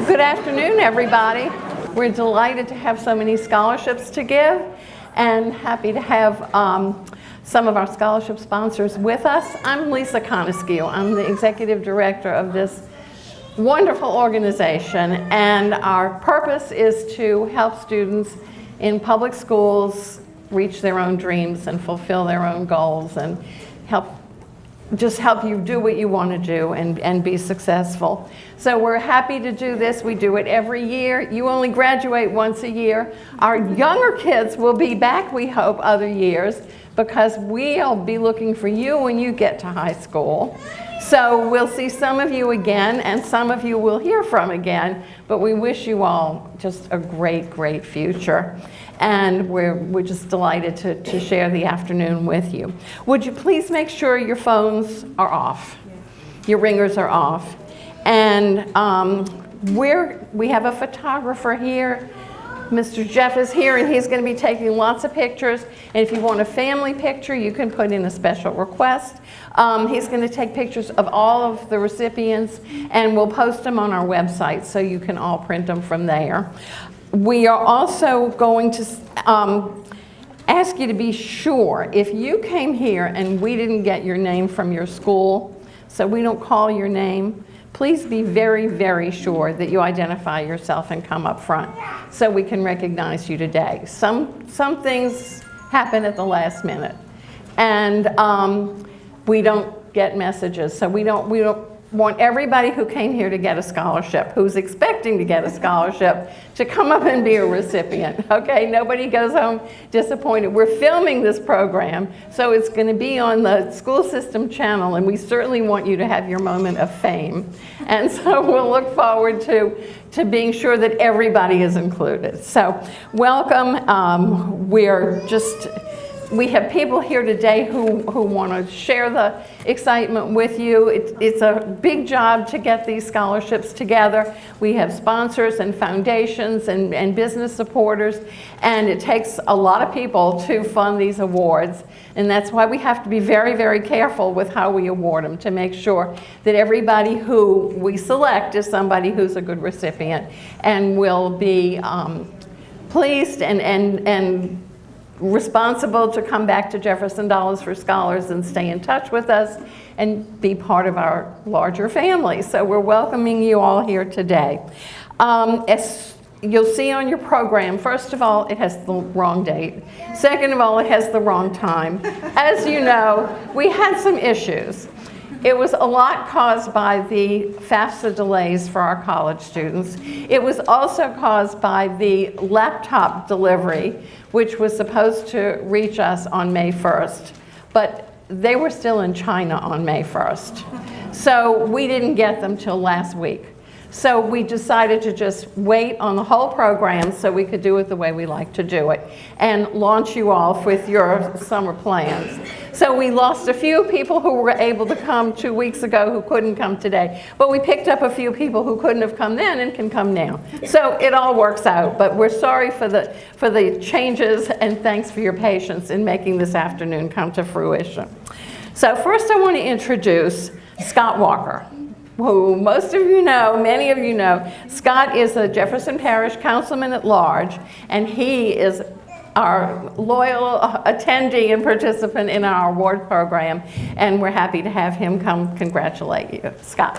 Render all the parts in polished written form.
Good afternoon, everybody. We're delighted to have so many scholarships to give and happy to have some of our scholarship sponsors with us. I'm Lisa Conescue. I'm the executive director of this wonderful organization, and our purpose is to help students in public schools reach their own dreams and fulfill their own goals and help you do what you want to do and be successful. So we're happy to do this. We do it every year. You only graduate once a year. Our younger kids will be back, we hope, other years, because we'll be looking for you when you get to high school. So we'll see some of you again, and some of you we'll hear from again, but we wish you all just a great, great future. And we're just delighted to share the afternoon with you. Would you please make sure your phones are off, your ringers are off. And we have a photographer here. Mr. Jeff is here, and he's going to be taking lots of pictures. And if you want a family picture, you can put in a special request. He's going to take pictures of all of the recipients, and we'll post them on our website so you can all print them from there. We are also going to ask you to be sure, if you came here and we didn't get your name from your school, so we don't call your name, please be very, very sure that you identify yourself and come up front so we can recognize you today. Some things happen at the last minute, and we don't get messages, so we don't want everybody who came here to get a scholarship, who's expecting to get a scholarship, to come up and be a recipient, okay? Nobody goes home disappointed. We're filming this program, so it's going to be on the school system channel, and we certainly want you to have your moment of fame. And so we'll look forward to being sure that everybody is included. So welcome. We have people here today who want to share the excitement with you. It's a big job to get these scholarships together. We have sponsors and foundations and business supporters, and it takes a lot of people to fund these awards. And that's why we have to be very, very careful with how we award them, to make sure that everybody who we select is somebody who's a good recipient and will be pleased and responsible to come back to Jefferson Dollars for Scholars and stay in touch with us and be part of our larger family. So we're welcoming you all here today. As you'll see on your program, first of all, it has the wrong date. Second of all, it has the wrong time. As you know, we had some issues. It was a lot caused by the FAFSA delays for our college students. It was also caused by the laptop delivery, which was supposed to reach us on May 1st, but they were still in China on May 1st. So we didn't get them till last week. So we decided to just wait on the whole program so we could do it the way we like to do it and launch you off with your summer plans. So we lost a few people who were able to come 2 weeks ago who couldn't come today, but we picked up a few people who couldn't have come then and can come now. So it all works out, but we're sorry for the changes, and thanks for your patience in making this afternoon come to fruition. So first I want to introduce Scott Walker, who most of you know, many of you know. Scott is a Jefferson Parish Councilman at Large, and he is our loyal attendee and participant in our award program, and we're happy to have him come congratulate you. Scott.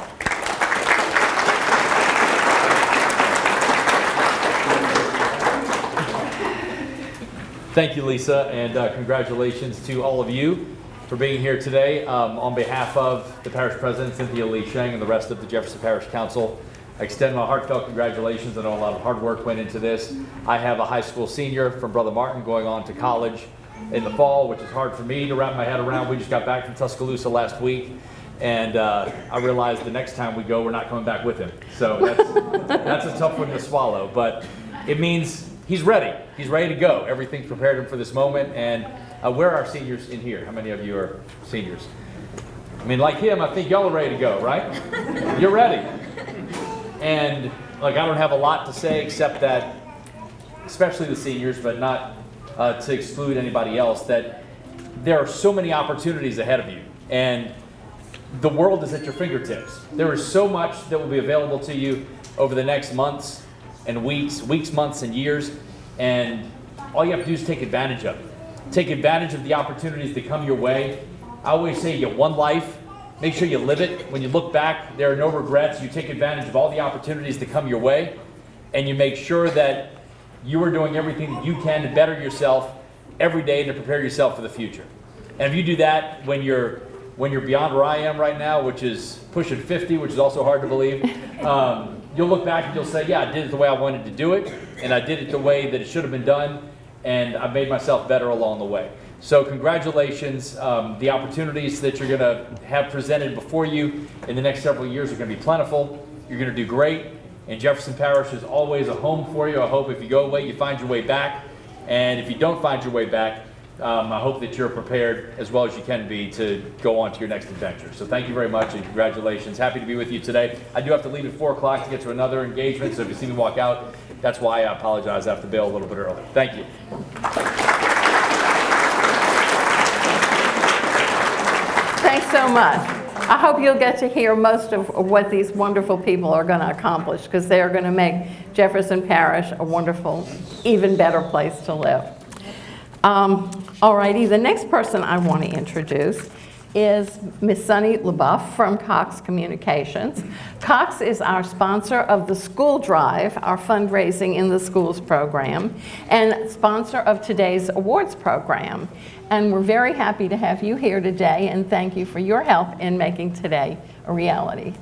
Thank you, Lisa, and congratulations to all of you for being here today. On behalf of the Parish President, Cynthia Lee Sheng, and the rest of the Jefferson Parish Council, I extend my heartfelt congratulations. I know a lot of hard work went into this. I have a high school senior from Brother Martin going on to college in the fall, which is hard for me to wrap my head around. We just got back from Tuscaloosa last week, and I realized the next time we go, we're not coming back with him. So that's a tough one to swallow, but it means he's ready. He's ready to go. Everything's prepared him for this moment, and where are our seniors in here? How many of you are seniors? I mean, like him, I think y'all are ready to go, right? You're ready. And like, I don't have a lot to say except that, especially the seniors, but not to exclude anybody else, that there are so many opportunities ahead of you, and the world is at your fingertips. There is so much that will be available to you. over the next months and weeks, months, and years. And all you have to do is take advantage of it. Take advantage of the opportunities that come your way. I always say you get one life. Make sure you live it. When you look back, there are no regrets. You take advantage of all the opportunities that come your way, and you make sure that you are doing everything that you can to better yourself every day to prepare yourself for the future. And if you do that when you're beyond where I am right now, which is pushing 50, which is also hard to believe, you'll look back and you'll say, yeah, I did it the way I wanted to do it, and I did it the way that it should have been done, and I made myself better along the way. So congratulations. The opportunities that you're going to have presented before you in the next several years are going to be plentiful. You're going to do great, and Jefferson Parish is always a home for you. I hope if you go away, you find your way back, and if you don't find your way back, I hope that you're prepared as well as you can be to go on to your next adventure. So thank you very much and congratulations. Happy to be with you today. I do have to leave at 4 o'clock to get to another engagement, so if you see me walk out, that's why I apologize. I have to bail a little bit early. Thank you. Thanks so much. I hope you'll get to hear most of what these wonderful people are going to accomplish, because they are going to make Jefferson Parish a wonderful, even better place to live. All righty, the next person I want to introduce is Miss Sunny LaBeouf from Cox Communications. Cox is our sponsor of the School Drive, our fundraising in the schools program, and sponsor of today's awards program. And we're very happy to have you here today, and thank you for your help in making today a reality.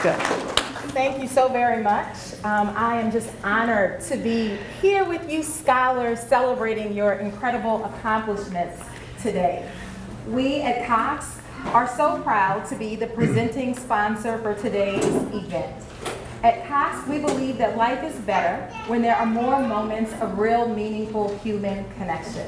Good. Thank you so very much. I am just honored to be here with you scholars celebrating your incredible accomplishments today. We at Cox are so proud to be the presenting sponsor for today's event. At Cox, we believe that life is better when there are more moments of real, meaningful human connection.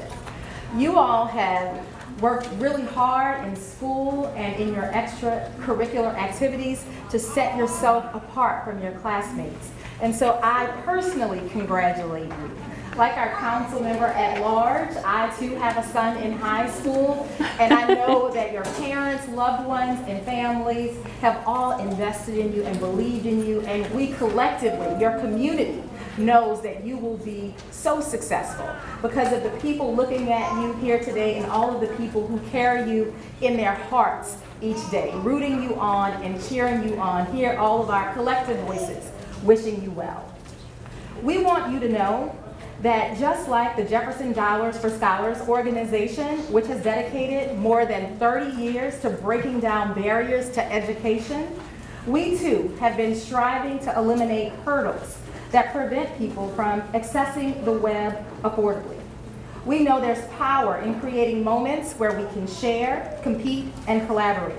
You all have worked really hard in school and in your extracurricular activities to set yourself apart from your classmates. And so I personally congratulate you. Like our council member at large, I too have a son in high school, and I know that your parents, loved ones, and families have all invested in you and believed in you, and we collectively, your community, knows that you will be so successful because of the people looking at you here today and all of the people who carry you in their hearts each day, rooting you on and cheering you on. Hear all of our collective voices wishing you well. We want you to know that just like the Jefferson Dollars for Scholars organization, which has dedicated more than 30 years to breaking down barriers to education, we too have been striving to eliminate hurdles that prevent people from accessing the web affordably. We know there's power in creating moments where we can share, compete, and collaborate.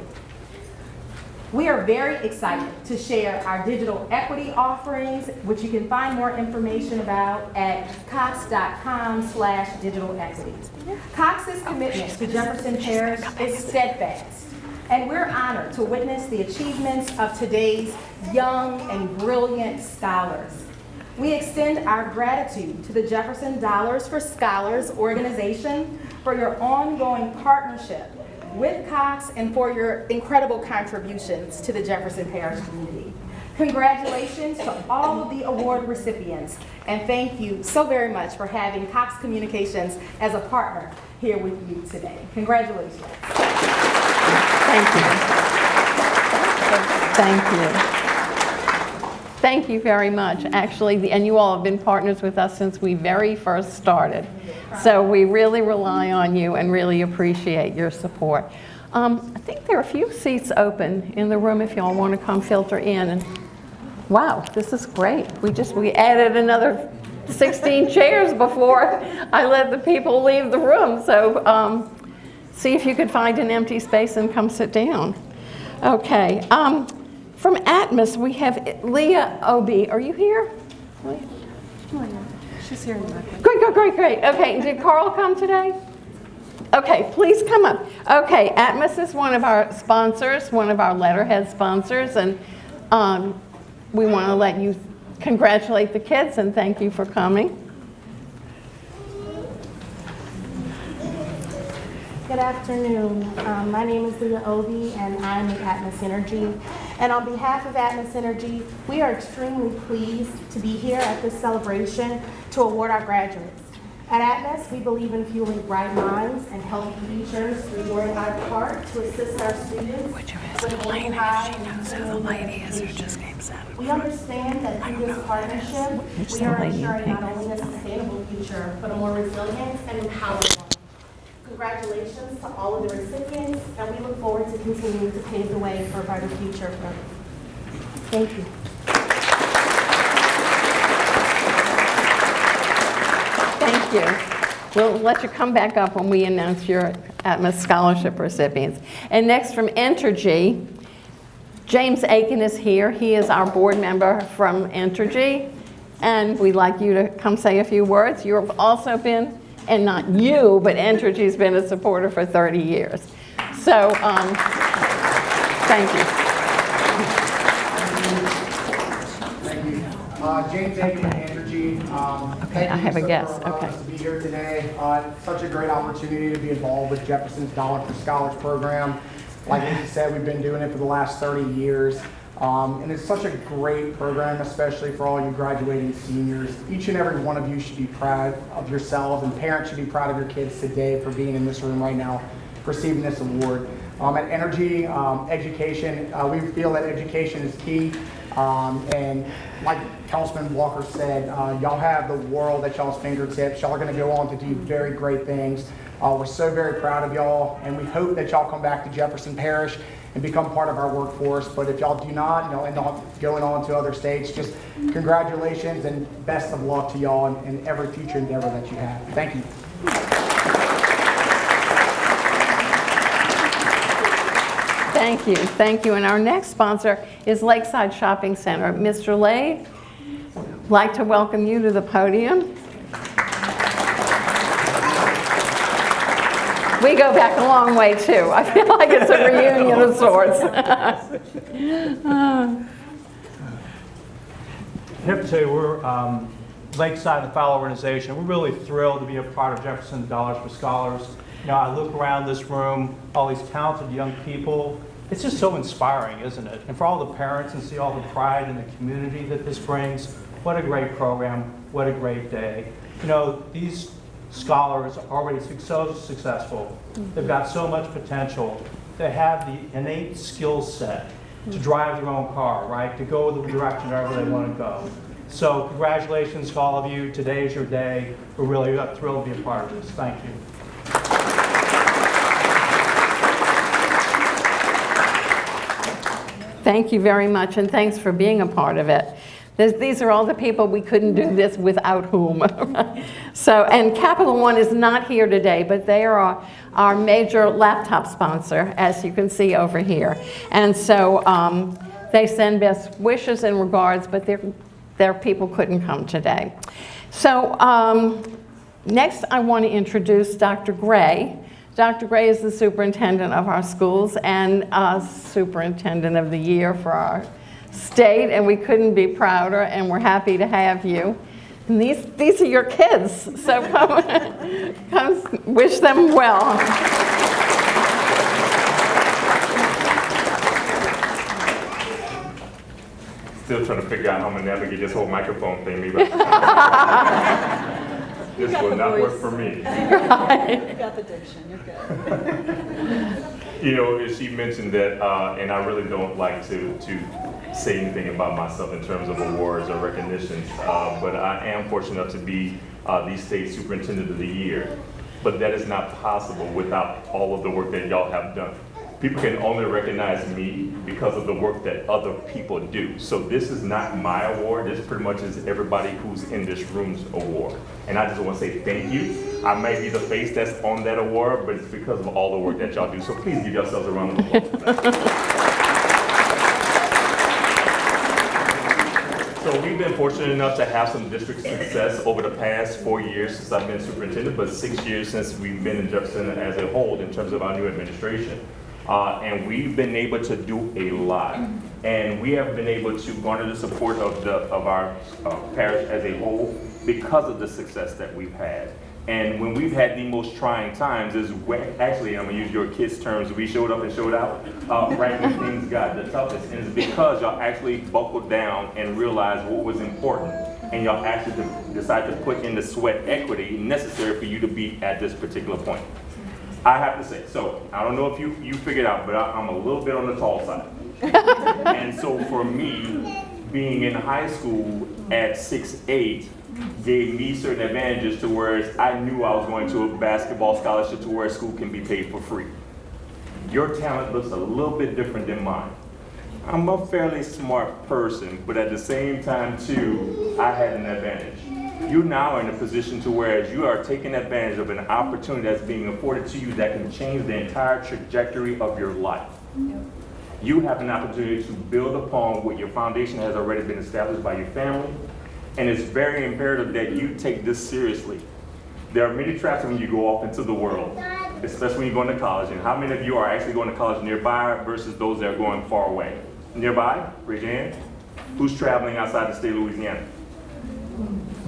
We are very excited to share our digital equity offerings, which you can find more information about at cox.com/digital equity. Cox's commitment to Jefferson Parish is steadfast, and we're honored to witness the achievements of today's young and brilliant scholars. We extend our gratitude to the Jefferson Dollars for Scholars organization for your ongoing partnership with Cox and for your incredible contributions to the Jefferson Parish community. Congratulations to all of the award recipients, and thank you so very much for having Cox Communications as a partner here with you today. Congratulations. Thank you. Thank you. Thank you very much. Actually, and you all have been partners with us since we very first started. So we really rely on you and really appreciate your support. I think there are a few seats open in the room if y'all want to come filter in. And wow, this is great. We added another 16 chairs before I let the people leave the room. So see if you could find an empty space and come sit down. Okay. From Atmos, we have Leah Obie. Are you here? She's here in the back. Great. Okay, did Carl come today? Okay, please come up. Okay, Atmos is one of our sponsors, one of our letterhead sponsors, and we want to let you congratulate the kids and thank you for coming. Good afternoon. My name is Leah Obi, and I'm with Atmos Energy. And on behalf of Atmos Energy, we are extremely pleased to be here at this celebration to award our graduates. At Atmos, we believe in fueling bright minds and healthy futures through doing our part to assist our students with aiming high and achieving education. We understand that through this partnership, we are ensuring not only a sustainable future, but a more resilient and empowered one. Congratulations to all of the recipients, and we look forward to continuing to pave the way for a brighter future for them. Thank you. Thank you. We'll let you come back up when we announce your Atmos Scholarship recipients. And next from Entergy, James Aiken is here. He is our board member from Entergy, and we'd like you to come say a few words. You've also been, and not you, but Entergy's been a supporter for 30 years. So, thank you. Thank you. James Aiken, Entergy. Okay, I have a guess. Okay. To be here today. Such a great opportunity to be involved with Jefferson's Dollar for Scholars program. Like Lisa said, we've been doing it for the last 30 years. And it's such a great program, especially for all you graduating seniors. Each and every one of you should be proud of yourselves, and parents should be proud of your kids today for being in this room right now, receiving this award. At Energy, education, we feel that education is key. And like Councilman Walker said, y'all have the world at y'all's fingertips. Y'all are going to go on to do very great things. We're so very proud of y'all, and we hope that y'all come back to Jefferson Parish and become part of our workforce. But if y'all do not, end up going on to other states, just congratulations and best of luck to y'all in every future endeavor that you have. Thank you. Thank you, thank you. And our next sponsor is Lakeside Shopping Center. Mr. Lade, I'd like to welcome you to the podium. We go back a long way too. I feel like it's a reunion of sorts. I have to say, we're Lakeside, the Fellow Organization. We're really thrilled to be a part of Jefferson Dollars for Scholars. I look around this room, all these talented young people. It's just so inspiring, isn't it? And for all the parents, and see all the pride in the community that this brings. What a great program, what a great day. These scholars are already so successful. They've got so much potential. They have the innate skill set to drive their own car, right? To go the direction wherever they want to go. So congratulations to all of you. Today is your day. We're really thrilled to be a part of this. Thank you. Thank you very much, and thanks for being a part of it. These are all the people we couldn't do this without whom. So, and Capital One is not here today, but they are our major laptop sponsor, as you can see over here. And so they send best wishes and regards, but their people couldn't come today. So next I want to introduce Dr. Gray. Dr. Gray is the superintendent of our schools and superintendent of the year for our state, and we couldn't be prouder, and we're happy to have you. And these are your kids, so come wish them well. Still trying to figure out how I'm going to navigate this whole microphone thing. But this will not work for me. You got the diction, you're good. She mentioned that, and I really don't like to say anything about myself in terms of awards or recognitions, but I am fortunate enough to be the state superintendent of the year. But that is not possible without all of the work that y'all have done. People can only recognize me because of the work that other people do. So this is not my award. This pretty much is everybody who's in this room's award. And I just want to say thank you. I may be the face that's on that award, but it's because of all the work that y'all do. So please give yourselves a round of applause for that. So we've been fortunate enough to have some district success over the past 4 years since I've been superintendent, but 6 years since we've been in Jefferson as a whole in terms of our new administration. And we've been able to do a lot. And we have been able to garner the support of our parish as a whole because of the success that we've had. And when we've had the most trying times is when, actually, I'm gonna use your kids' terms, we showed up and showed out, right when things got the toughest. And it's because y'all actually buckled down and realized what was important. And y'all actually decided to put in the sweat equity necessary for you to be at this particular point. I have to say, so I don't know if you figured out, but I'm a little bit on the tall side. And so for me, being in high school at 6'8", gave me certain advantages to where I knew I was going to a basketball scholarship to where school can be paid for free. Your talent looks a little bit different than mine. I'm a fairly smart person, but at the same time too, I had an advantage. You now are in a position to where you are taking advantage of an opportunity that's being afforded to you that can change the entire trajectory of your life. You have an opportunity to build upon what your foundation has already been established by your family. And it's very imperative that you take this seriously. There are many traps when you go off into the world, especially when you're going to college. And how many of you are actually going to college nearby versus those that are going far away? Nearby? Raise your hand. Who's traveling outside the state of Louisiana?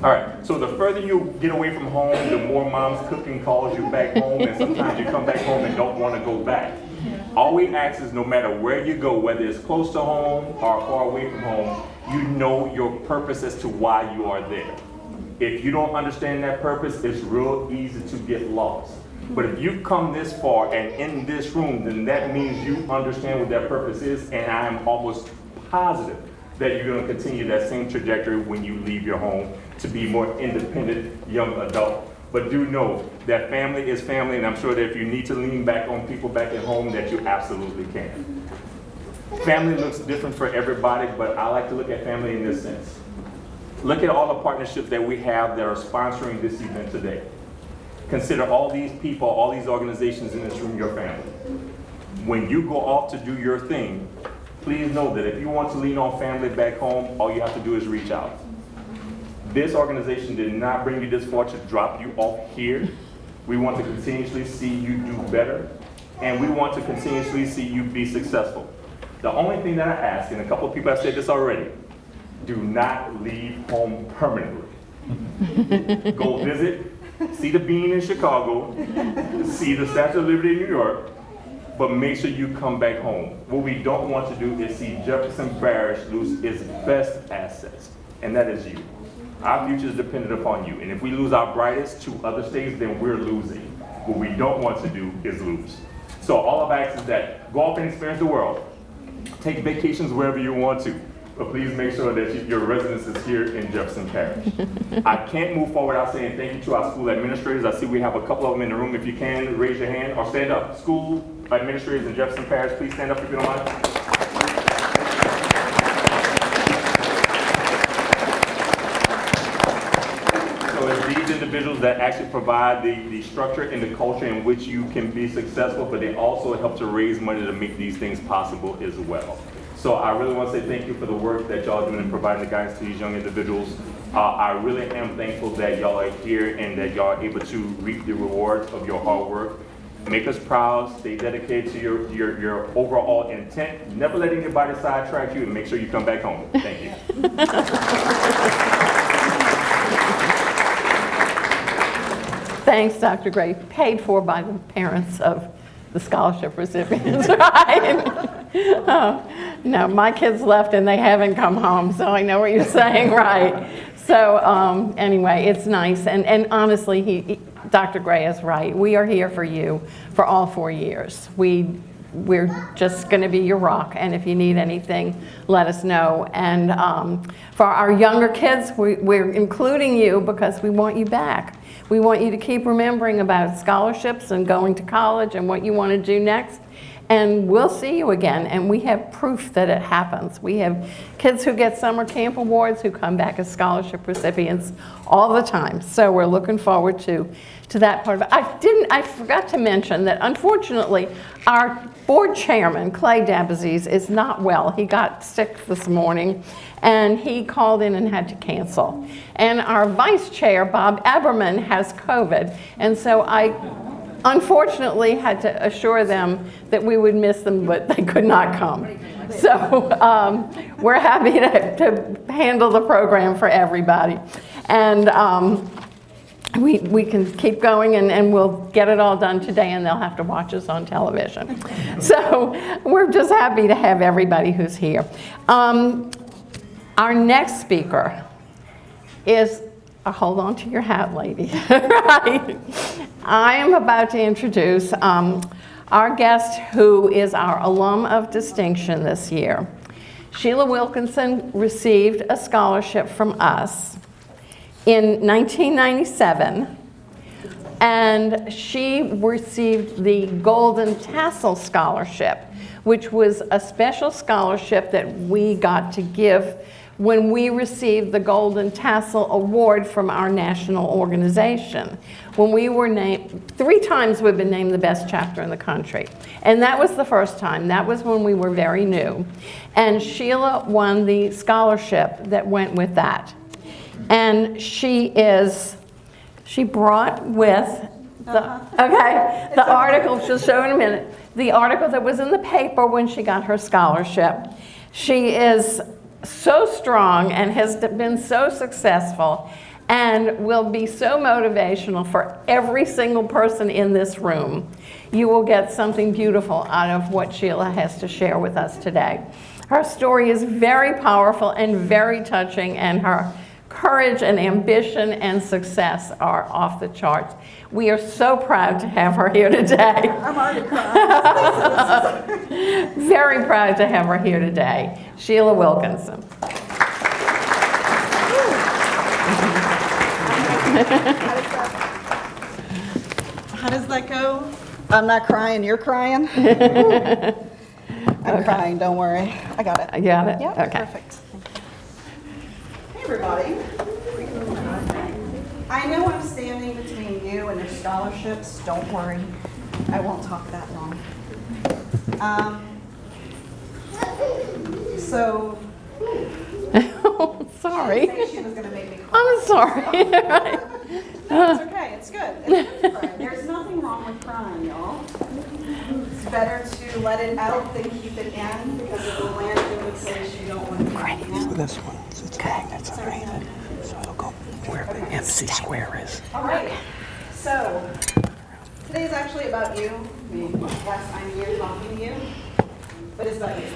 All right, so the further you get away from home, the more mom's cooking calls you back home, and sometimes you come back home and don't want to go back. All we ask is no matter where you go, whether it's close to home or far away from home, you know your purpose as to why you are there. If you don't understand that purpose, it's real easy to get lost. But if you've come this far and in this room, then that means you understand what that purpose is, and I am almost positive that you're going to continue that same trajectory when you leave your home to be more independent young adult. But do know that family is family, and I'm sure that if you need to lean back on people back at home, that you absolutely can. Family looks different for everybody, but I like to look at family in this sense. Look at all the partnerships that we have that are sponsoring this event today. Consider all these people, all these organizations in this room your family. When you go off to do your thing, please know that if you want to lean on family back home, all you have to do is reach out. This organization did not bring you this far to drop you off here. We want to continuously see you do better, and we want to continuously see you be successful. The only thing that I ask, and a couple of people have said this already, do not leave home permanently. Go visit, see the Bean in Chicago, see the Statue of Liberty in New York, but make sure you come back home. What we don't want to do is see Jefferson Parish lose its best assets, and that is you. Our future is dependent upon you, and if we lose our brightest to other states, then we're losing. What we don't want to do is lose. So all I've asked is that go off and experience the world. Take vacations wherever you want to, but please make sure that your residence is here in Jefferson Parish. I can't move forward without saying thank you to our school administrators. I see we have a couple of them in the room. If you can, raise your hand or stand up. School administrators in Jefferson Parish, please stand up if you don't mind. So it's these individuals that actually provide the structure and the culture in which you can be successful, but they also help to raise money to make these things possible as well. So I really want to say thank you for the work that y'all doing in providing the guidance to these young individuals. I really am thankful that y'all are here and that y'all are able to reap the rewards of your hard work. Make us proud, stay dedicated to your overall intent. Never let anybody sidetrack you, and make sure you come back home. Thank you. Thanks, Dr. Gray. Paid for by the parents of the scholarship recipients, right? No, my kids left and they haven't come home, so I know what you're saying, right? So anyway, it's nice. And honestly, Dr. Gray is right. We are here for you for all 4 years. We're just going to be your rock, and if you need anything, let us know. And for our younger kids, we're including you because we want you back. We want you to keep remembering about scholarships and going to college and what you want to do next. And we'll see you again, and we have proof that it happens. We have kids who get summer camp awards who come back as scholarship recipients all the time. So we're looking forward to that part of it. I forgot to mention that unfortunately our board chairman, Clay Dabaziz, is not well. He got sick this morning and he called in and had to cancel. And our vice chair, Bob Eberman, has COVID, and so I unfortunately had to assure them that we would miss them, but they could not come. So we're happy to handle the program for everybody. And we can keep going and we'll get it all done today and they'll have to watch us on television. So we're just happy to have everybody who's here. Our next speaker is, hold on to your hat, lady. Right. I am about to introduce our guest who is our alum of distinction this year. Sheila Wilkinson received a scholarship from us in 1997, and she received the Golden Tassel Scholarship, which was a special scholarship that we got to give when we received the Golden Tassel Award from our national organization. When we were named, 3 times we've been named the best chapter in the country. And that was the first time. That was when we were very new. And Sheila won the scholarship that went with that. And she brought with the article, she'll show in a minute, the article that was in the paper when she got her scholarship. She is so strong and has been so successful and will be so motivational for every single person in this room. You will get something beautiful out of what Sheila has to share with us today. Her story is very powerful and very touching, and her courage and ambition and success are off the charts. We are so proud to have her here today. I'm already crying. Very proud to have her here today. Sheila Wilkinson. How does that go? I'm not crying, you're crying? I'm crying, don't worry. I got it. You got it? Yeah, Okay. perfect. Hey, everybody. I know I'm standing between you and your scholarships. Don't worry. I won't talk that long. So, Sorry. she was going to make me cry. I'm sorry. No, it's okay. It's good. It's good to cry. There's nothing wrong with crying, y'all. It's better to let it out than keep it in because it will land you in a place you don't want to be. This one, it's magnets underneath it, so it'll go where the MC square is. All right. So today's actually about you. I mean, yes, I'm here talking to you, but it's about you.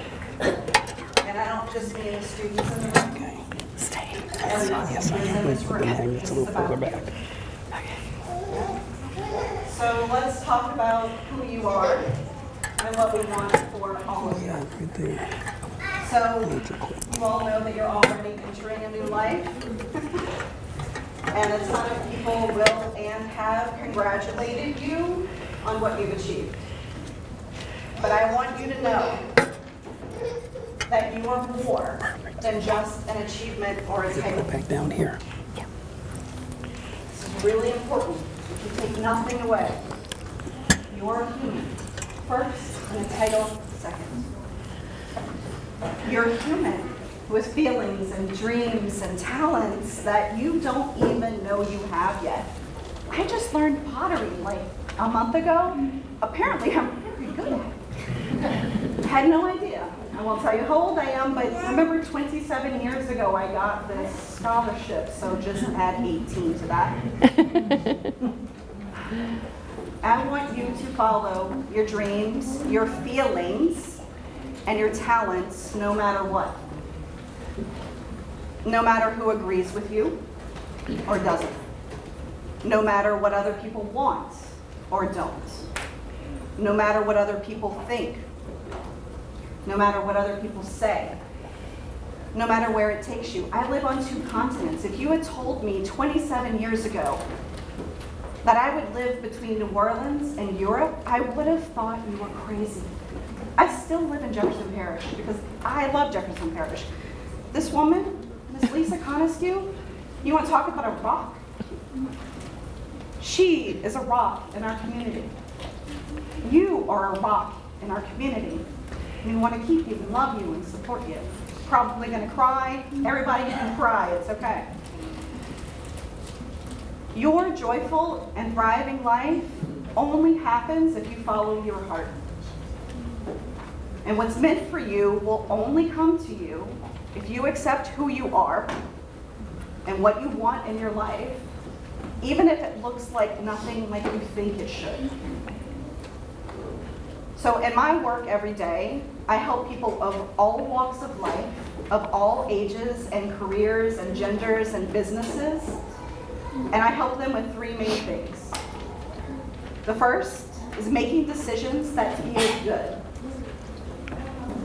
And I don't just mean the students in the room. Okay. Stay. Yes, I am. The magnets a little further back. So let's talk about who you are and what we want for all of you. Yeah, right there. So you all know that you're already entering a new life. And a ton of people will and have congratulated you on what you've achieved. But I want you to know that you are more than just an achievement or a title. Back down here. This is really important. You take nothing away. You're a human first and a title second. You're a human with feelings and dreams and talents that you don't even know you have yet. I just learned pottery like a month ago. Apparently I'm pretty good at it. Had no idea. I won't tell you how old I am, but remember 27 years ago I got this scholarship, so just add 18 to that. I want you to follow your dreams, your feelings, and your talents no matter what. No matter who agrees with you or doesn't. No matter what other people want or don't. No matter what other people think. No matter what other people say. No matter where it takes you. I live on 2 continents. If you had told me 27 years ago that I would live between New Orleans and Europe, I would have thought you were crazy. I still live in Jefferson Parish because I love Jefferson Parish. This woman, Miss Lisa Conescue, you want to talk about a rock? She is a rock in our community. You are a rock in our community. We want to keep you and love you and support you. Probably going to cry. Everybody can cry. It's okay. Your joyful and thriving life only happens if you follow your heart. And what's meant for you will only come to you if you accept who you are and what you want in your life, even if it looks like nothing like you think it should. So in my work every day, I help people of all walks of life, of all ages and careers and genders and businesses, and I help them with three main things. The first is making decisions that feel good.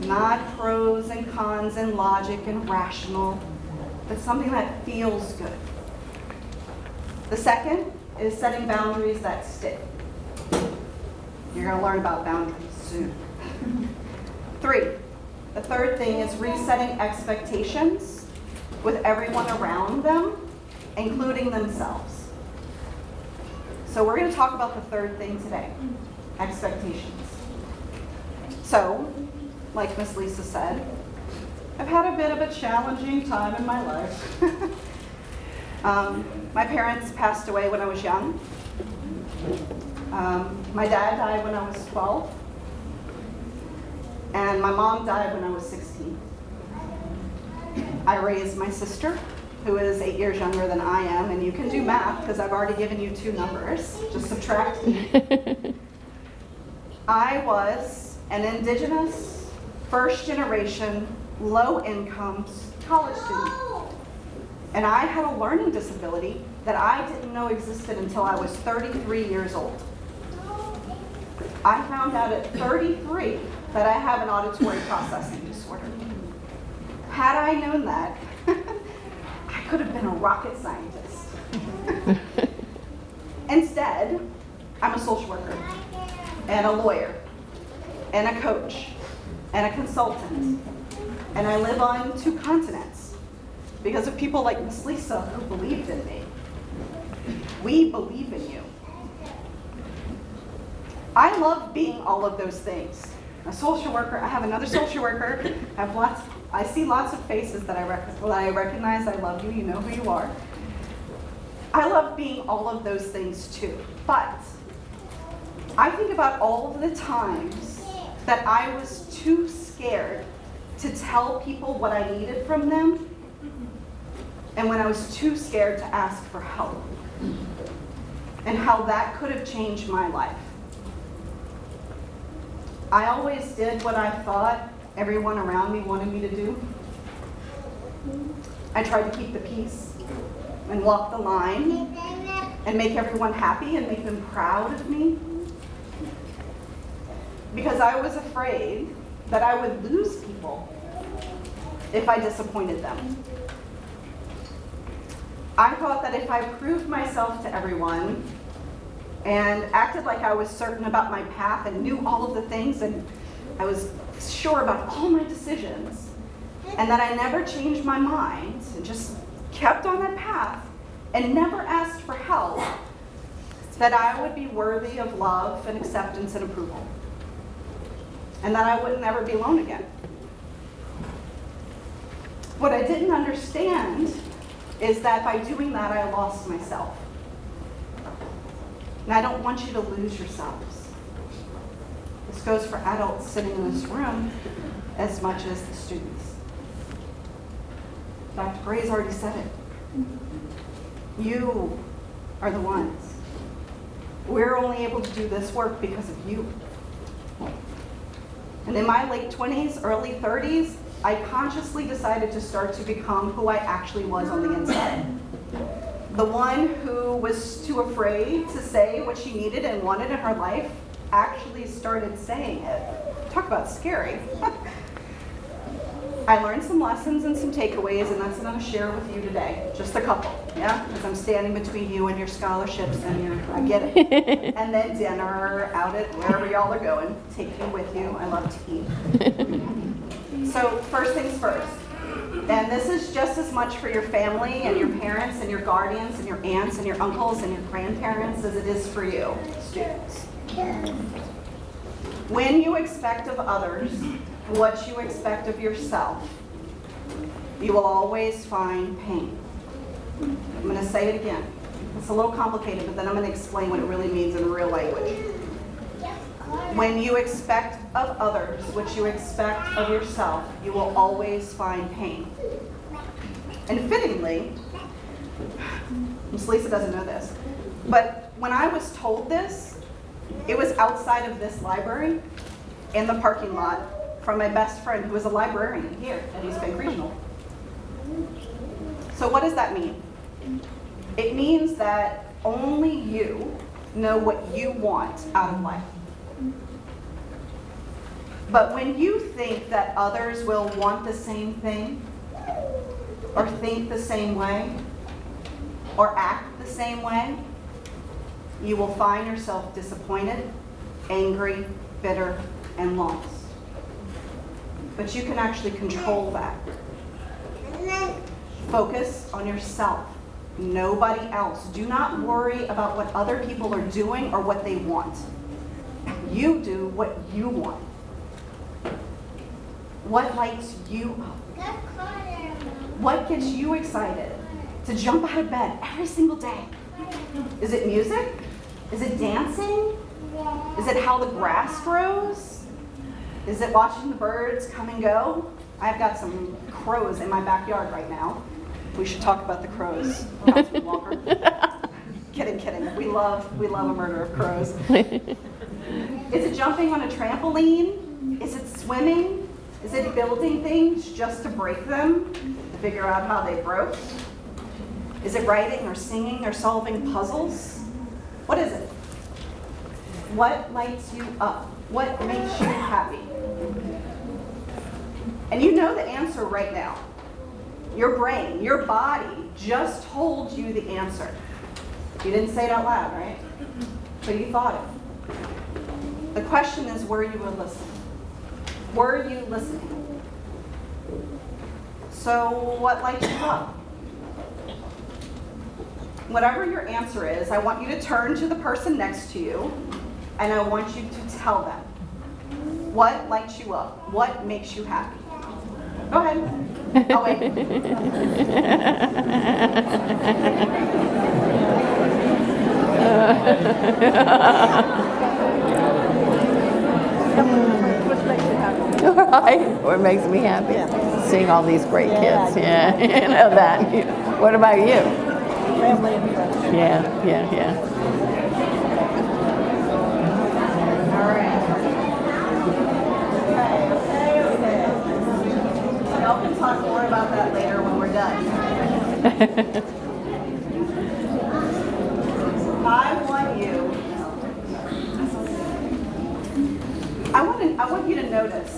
Not pros and cons and logic and rational, but something that feels good. The second is setting boundaries that stick. You're going to learn about boundaries soon. 3, the third thing is resetting expectations with everyone around them, including themselves. So we're going to talk about the third thing today, expectations. So, like Miss Lisa said, I've had a bit of a challenging time in my life. My parents passed away when I was young. My dad died when I was 12. And my mom died when I was 16. I raised my sister, who is 8 years younger than I am, and you can do math because I've already given you 2 numbers. Just subtract 8. I was an indigenous, first-generation, low-income college student. And I had a learning disability that I didn't know existed until I was 33 years old. I found out at 33 that I have an auditory processing disorder. Had I known that, I could have been a rocket scientist. Instead, I'm a social worker, and a lawyer, and a coach, and a consultant, and I live on 2 continents because of people like Miss Lisa who believed in me. We believe in you. I love being all of those things. A social worker, I have another social worker, I see lots of faces that I recognize. I love you, you know who you are. I love being all of those things too, but I think about all of the times that I was too scared to tell people what I needed from them, and when I was too scared to ask for help, and how that could have changed my life. I always did what I thought everyone around me wanted me to do. I tried to keep the peace and walk the line and make everyone happy and make them proud of me. Because I was afraid that I would lose people if I disappointed them. I thought that if I proved myself to everyone and acted like I was certain about my path and knew all of the things and I was sure about all my decisions, and that I never changed my mind and just kept on that path and never asked for help, that I would be worthy of love and acceptance and approval, and that I would never be alone again. What I didn't understand is that by doing that, I lost myself. And I don't want you to lose yourselves. This goes for adults sitting in this room as much as the students. Dr. Gray's already said it. You are the ones. We're only able to do this work because of you. And in my late 20s, early 30s, I consciously decided to start to become who I actually was on the inside. The one who was too afraid to say what she needed and wanted in her life actually started saying it. Talk about scary. I learned some lessons and some takeaways, and that's what I'm going to share with you today. Just a couple, yeah? Because I'm standing between you and your scholarships and your, I get it. And then dinner, out at wherever y'all are going. Take me with you. I love to eat. So first things first. And this is just as much for your family and your parents and your guardians and your aunts and your uncles and your grandparents as it is for you, students. When you expect of others what you expect of yourself, you will always find pain. I'm going to say it again. It's a little complicated, but then I'm going to explain what it really means in real language. When you expect of others what you expect of yourself, you will always find pain. And fittingly, Miss Lisa doesn't know this, but when I was told this, it was outside of this library in the parking lot from my best friend who was a librarian here at East Bank Regional. So what does that mean? It means that only you know what you want out of life. But when you think that others will want the same thing, or think the same way, or act the same way, you will find yourself disappointed, angry, bitter, and lost. But you can actually control that. Focus on yourself, nobody else. Do not worry about what other people are doing or what they want. You do what you want. What lights you up? What gets you excited to jump out of bed every single day? Is it music? Is it dancing? Is it how the grass grows? Is it watching the birds come and go? I've got some crows in my backyard right now. We should talk about the crows, Councilman Walker. Kidding. We love a murder of crows. Is it jumping on a trampoline? Is it swimming? Is it building things just to break them, to figure out how they broke? Is it writing or singing or solving puzzles? What is it? What lights you up? What makes you happy? And you know the answer right now. Your brain, your body just told you the answer. You didn't say it out loud, right? But you thought it. The question is, were you listening? Were you listening? So what lights you up? Whatever your answer is, I want you to turn to the person next to you, and I want you to tell them what lights you up, what makes you happy. Go ahead. Oh, wait. Right. What makes me happy? Seeing all these great kids. Yeah, you know that. What about you? Family and friends. Yeah. All right. Okay. Y'all can talk more about that later when we're done. I want you to notice.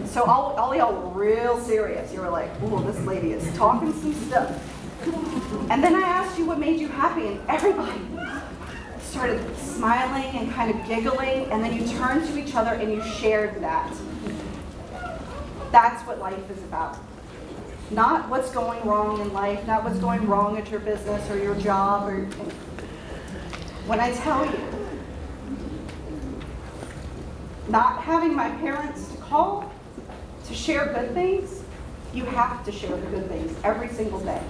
So all y'all were real serious. You were like, "Ooh, this lady is talking some stuff." And then I asked you what made you happy, and everybody started smiling and kind of giggling, and then you turned to each other and you shared that. That's what life is about. Not what's going wrong in life, not what's going wrong at your business or your job. Or when I tell you, not having my parents to call to share good things, you have to share the good things every single day.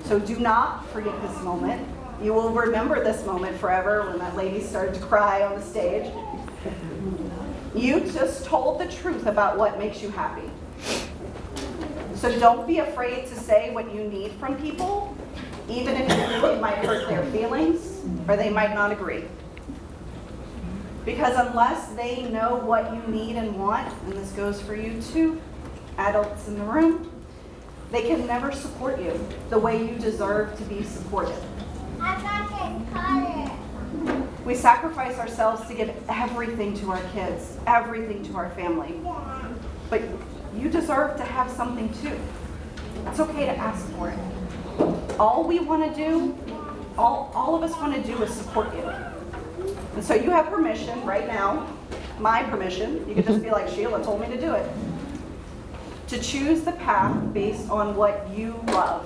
So do not forget this moment. You will remember this moment forever when that lady started to cry on the stage. You just told the truth about what makes you happy. So don't be afraid to say what you need from people, even if you think it might hurt their feelings or they might not agree. Because unless they know what you need and want, and this goes for you too, adults in the room, they can never support you the way you deserve to be supported. We sacrifice ourselves to give everything to our kids, everything to our family. But you deserve to have something too. It's okay to ask for it. All we want to do, all of us want to do is support you. And so you have permission right now, my permission, you can just be like, Sheila told me to do it, to choose the path based on what you love,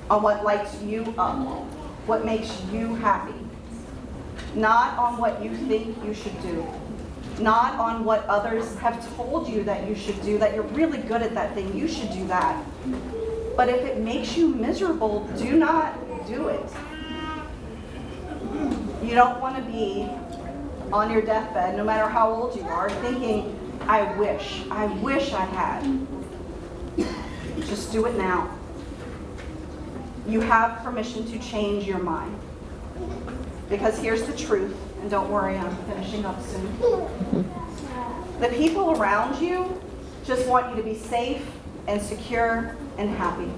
on what lights you up, what makes you happy, not on what you think you should do, not on what others have told you that you should do, that you're really good at that thing, you should do that. But if it makes you miserable, do not do it. You don't want to be on your deathbed, no matter how old you are, thinking, I wish I had. Just do it now. You have permission to change your mind. Because here's the truth, and don't worry, I'm finishing up soon. The people around you just want you to be safe and secure and happy.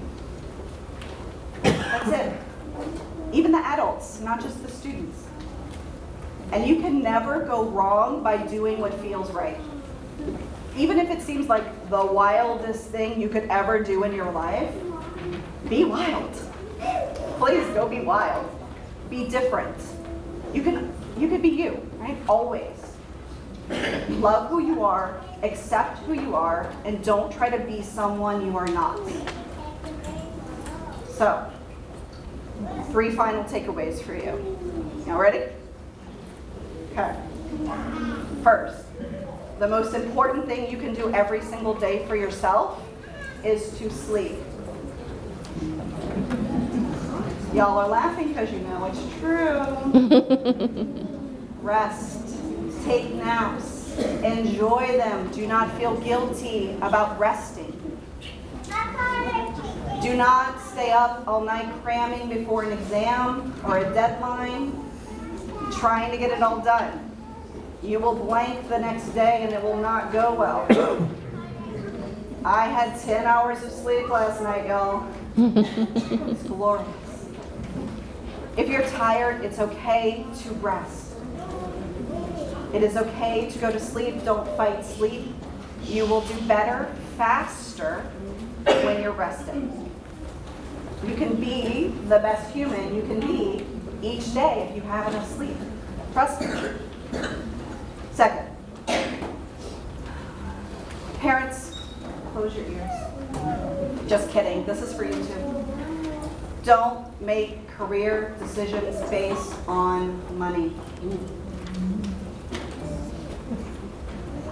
That's it. Even the adults, not just the students. And you can never go wrong by doing what feels right. Even if it seems like the wildest thing you could ever do in your life, be wild. Please go be wild. Be different. You could be you, right? Always. Love who you are, accept who you are, and don't try to be someone you are not. So, 3 final takeaways for you. Y'all ready? Okay. First, the most important thing you can do every single day for yourself is to sleep. Y'all are laughing because you know it's true. Rest. Take naps. Enjoy them. Do not feel guilty about resting. Do not stay up all night cramming before an exam or a deadline, trying to get it all done. You will blank the next day and it will not go well. I had 10 hours of sleep last night, y'all. It's glorious. If you're tired, it's okay to rest. It is okay to go to sleep. Don't fight sleep. You will do better, faster when you're resting. You can be the best human you can be each day if you have enough sleep. Trust me. Second, parents, close your ears. Just kidding. This is for you too. Don't make career decisions based on money.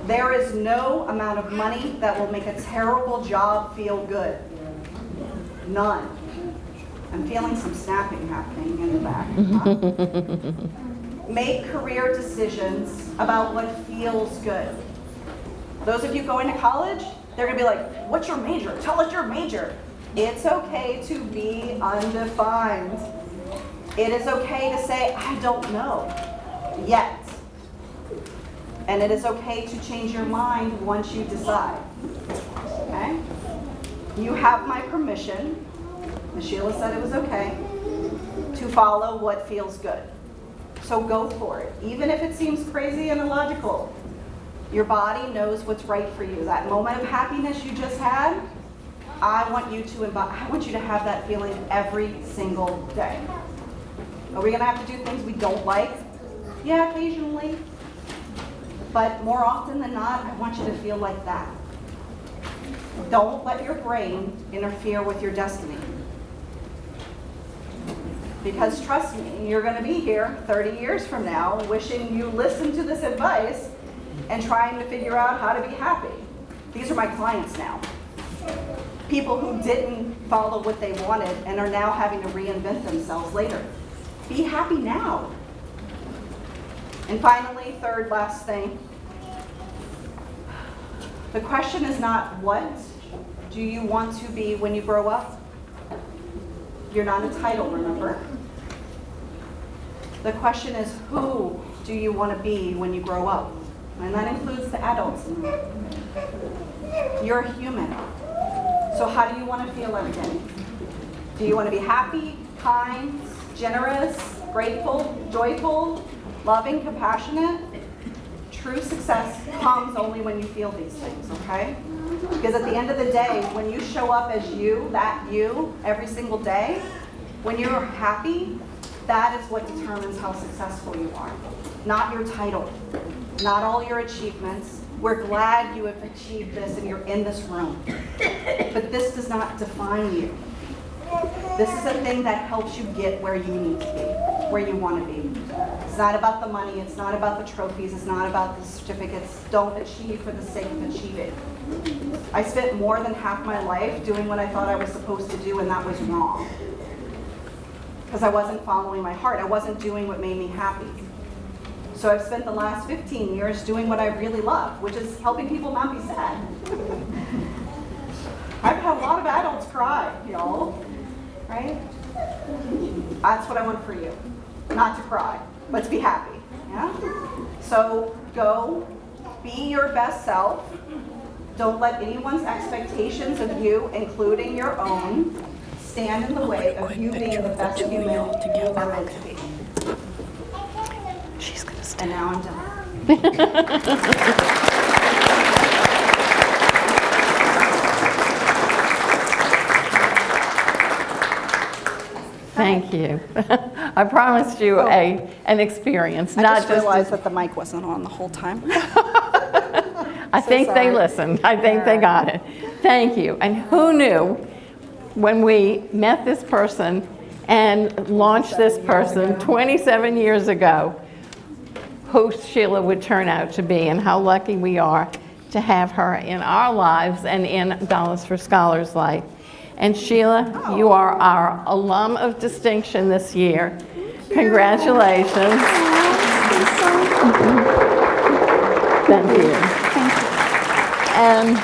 There is no amount of money that will make a terrible job feel good. None. I'm feeling some snapping happening in the back. Make career decisions about what feels good. Those of you going to college, they're going to be like, what's your major? Tell us your major. It's okay to be undefined. It is okay to say, I don't know yet. And it is okay to change your mind once you decide. Okay? You have my permission. Ms. Sheila said it was okay to follow what feels good. So go for it. Even if it seems crazy and illogical, your body knows what's right for you. That moment of happiness you just had, I want you to have that feeling every single day. Are we going to have to do things we don't like? Yeah, occasionally. But more often than not, I want you to feel like that. Don't let your brain interfere with your destiny. Because trust me, you're going to be here 30 years from now wishing you listened to this advice and trying to figure out how to be happy. These are my clients now. People who didn't follow what they wanted and are now having to reinvent themselves later. Be happy now. And finally, third, last thing. The question is not what do you want to be when you grow up? You're not entitled, remember? The question is, who do you want to be when you grow up? And that includes the adults in the room. You're a human. So how do you want to feel every day? Do you want to be happy, kind, generous, grateful, joyful, loving, compassionate? True success comes only when you feel these things, okay? Because at the end of the day, when you show up as you, every single day, when you're happy, that is what determines how successful you are. Not your title, not all your achievements. We're glad you have achieved this and you're in this room. But this does not define you. This is a thing that helps you get where you need to be, where you want to be. It's not about the money, it's not about the trophies, it's not about the certificates. Don't achieve for the sake of achieving. I spent more than half my life doing what I thought I was supposed to do, and that was wrong. Because I wasn't following my heart. I wasn't doing what made me happy. So I've spent the last 15 years doing what I really love, which is helping people not be sad. I've had a lot of adults cry, y'all, right? what I want for you. Not to cry, but to be happy. Yeah? So go, be your best self. Don't let anyone's expectations of you, including your own, stand in the way of you being the best human you are meant to be. She's gonna stay. And now I'm done. Thank you. I promised you an experience, I not just realized that the mic wasn't on the whole time. I think they sorry. listened. I think they got it. Thank you. And who knew when we met this person and launched this person 27 years ago, who Sheila would turn out to be, and how lucky we are to have her in our lives and in Dollars for Scholars' life. And Sheila, you are our alum of distinction this year. Congratulations. Thank you. And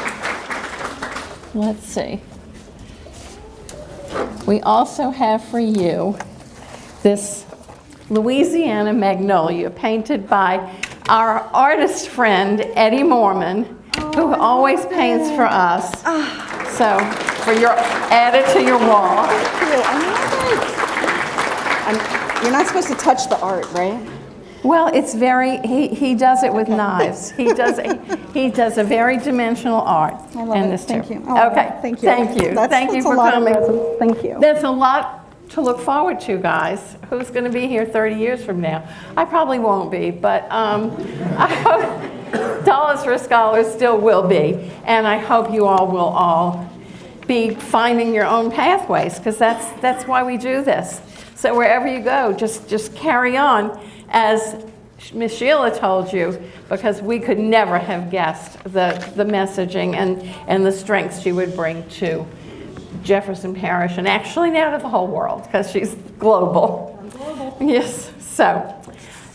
let's see. We also have for you this Louisiana magnolia painted by our artist friend Eddie Mormon, who always paints for us. So add it to your wall. You're not supposed to touch the art, right? Well, it's he does it with knives. He does a very dimensional art. I love in it. this too. Thank you. Oh, Okay. Thank you. Thank you. Thank you that's for a lot coming. Of presents. Thank you. There's a lot to look forward to, guys. Who's going to be here 30 years from now? I probably won't be, but I hope Dollars for Scholars still will be, and I hope you all will be finding your own pathways, because that's why we do this. So wherever you go, just carry on, as Miss Sheila told you, because we could never have guessed the messaging and the strengths she would bring to Jefferson Parish, and actually now to the whole world, because she's global. I'm global. Yes. So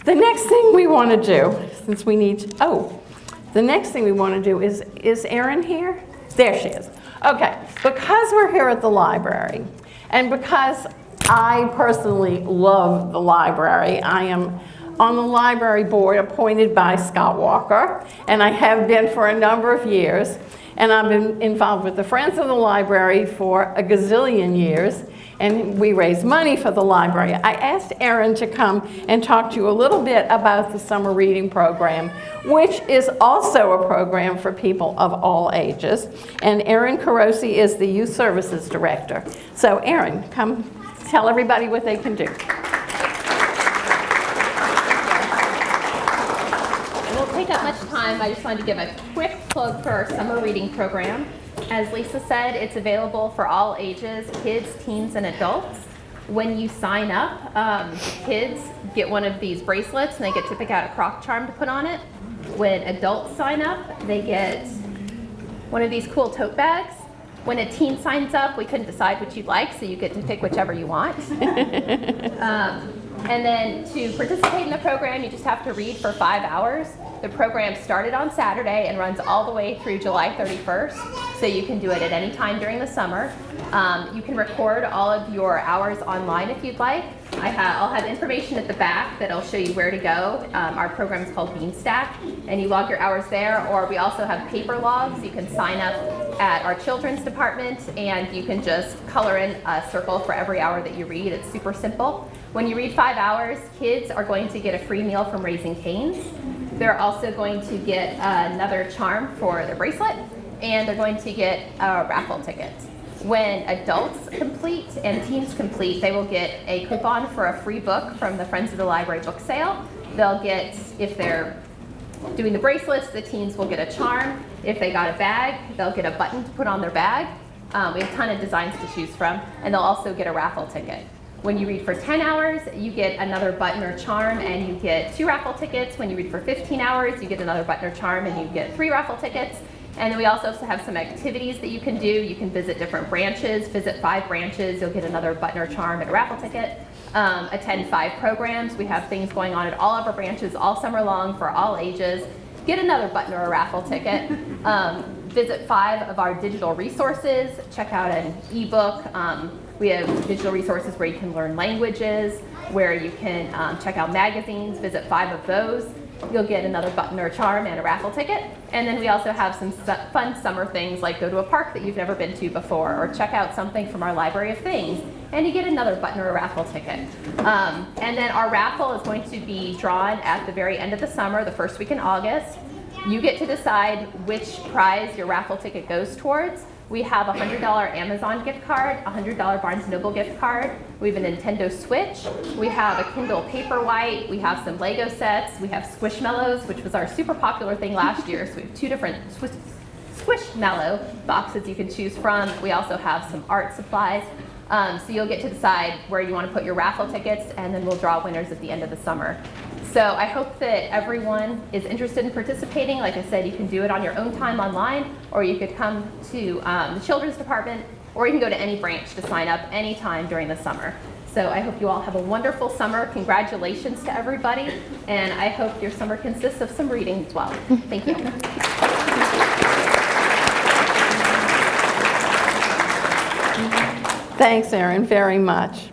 the next thing we want to do, since we need, the next thing we want to do is Erin here? There she is. Okay, because we're here at the library, and because I personally love the library, I am on the library board appointed by Scott Walker, and I have been for a number of years, and I've been involved with the Friends of the Library for a gazillion years, and we raise money for the library. I asked Erin to come and talk to you a little bit about the summer reading program, which is also a program for people of all ages. And Erin Carosi is the Youth Services Director. So Erin, come tell everybody what they can do. It won't take up much time. I just wanted to give a quick plug for our summer reading program. As Lisa said, it's available for all ages, kids, teens, and adults. When you sign up, kids get one of these bracelets and they get to pick out a croc charm to put on it. When adults sign up, they get one of these cool tote bags. When a teen signs up, we couldn't decide what you'd like, so you get to pick whichever you want. And then to participate in the program, you just have to read for 5 hours. The program started on Saturday and runs all the way through July 31st, so you can do it at any time during the summer. You can record all of your hours online if you'd like. I'll have information at the back that'll show you where to go. Our program is called Beanstack, and you log your hours there, or we also have paper logs. You can sign up at our children's department, and you can just color in a circle for every hour that you read. It's super simple. When you read 5 hours, kids are going to get a free meal from Raising Cane's. They're also going to get another charm for their bracelet, and they're going to get a raffle ticket. When adults complete and teens complete, they will get a coupon for a free book from the Friends of the Library book sale. They'll get, if they're doing the bracelets, the teens will get a charm. If they got a bag, they'll get a button to put on their bag. We have a ton of designs to choose from, and they'll also get a raffle ticket. When you read for 10 hours, you get another button or charm, and you get 2 raffle tickets. When you read for 15 hours, you get another button or charm, and you get 3 raffle tickets. And then we also have some activities that you can do. You can visit different branches, visit 5 branches, you'll get another button or charm and a raffle ticket. Attend 5 programs. We have things going on at all of our branches all summer long for all ages. Get another button or a raffle ticket. Visit 5 of our digital resources. Check out an ebook. We have digital resources where you can learn languages, where you can check out magazines, visit 5 of those. You'll get another button or charm and a raffle ticket. And then we also have some fun summer things like go to a park that you've never been to before, or check out something from our Library of Things, and you get another button or a raffle ticket. And then our raffle is going to be drawn at the very end of the summer, the first week in August. You get to decide which prize your raffle ticket goes towards. We have a $100 Amazon gift card, a $100 Barnes & Noble gift card. We have a Nintendo Switch. We have a Kindle Paperwhite. We have some Lego sets. We have Squishmallows, which was our super popular thing last year. So we have 2 different Squishmallow boxes you can choose from. We also have some art supplies. So you'll get to decide where you want to put your raffle tickets, and then we'll draw winners at the end of the summer. So I hope that everyone is interested in participating. Like I said, you can do it on your own time online, or you could come to the Children's Department, or you can go to any branch to sign up anytime during the summer. So I hope you all have a wonderful summer. Congratulations to everybody, and I hope your summer consists of some reading as well. Thank you. Thanks, Erin, very much.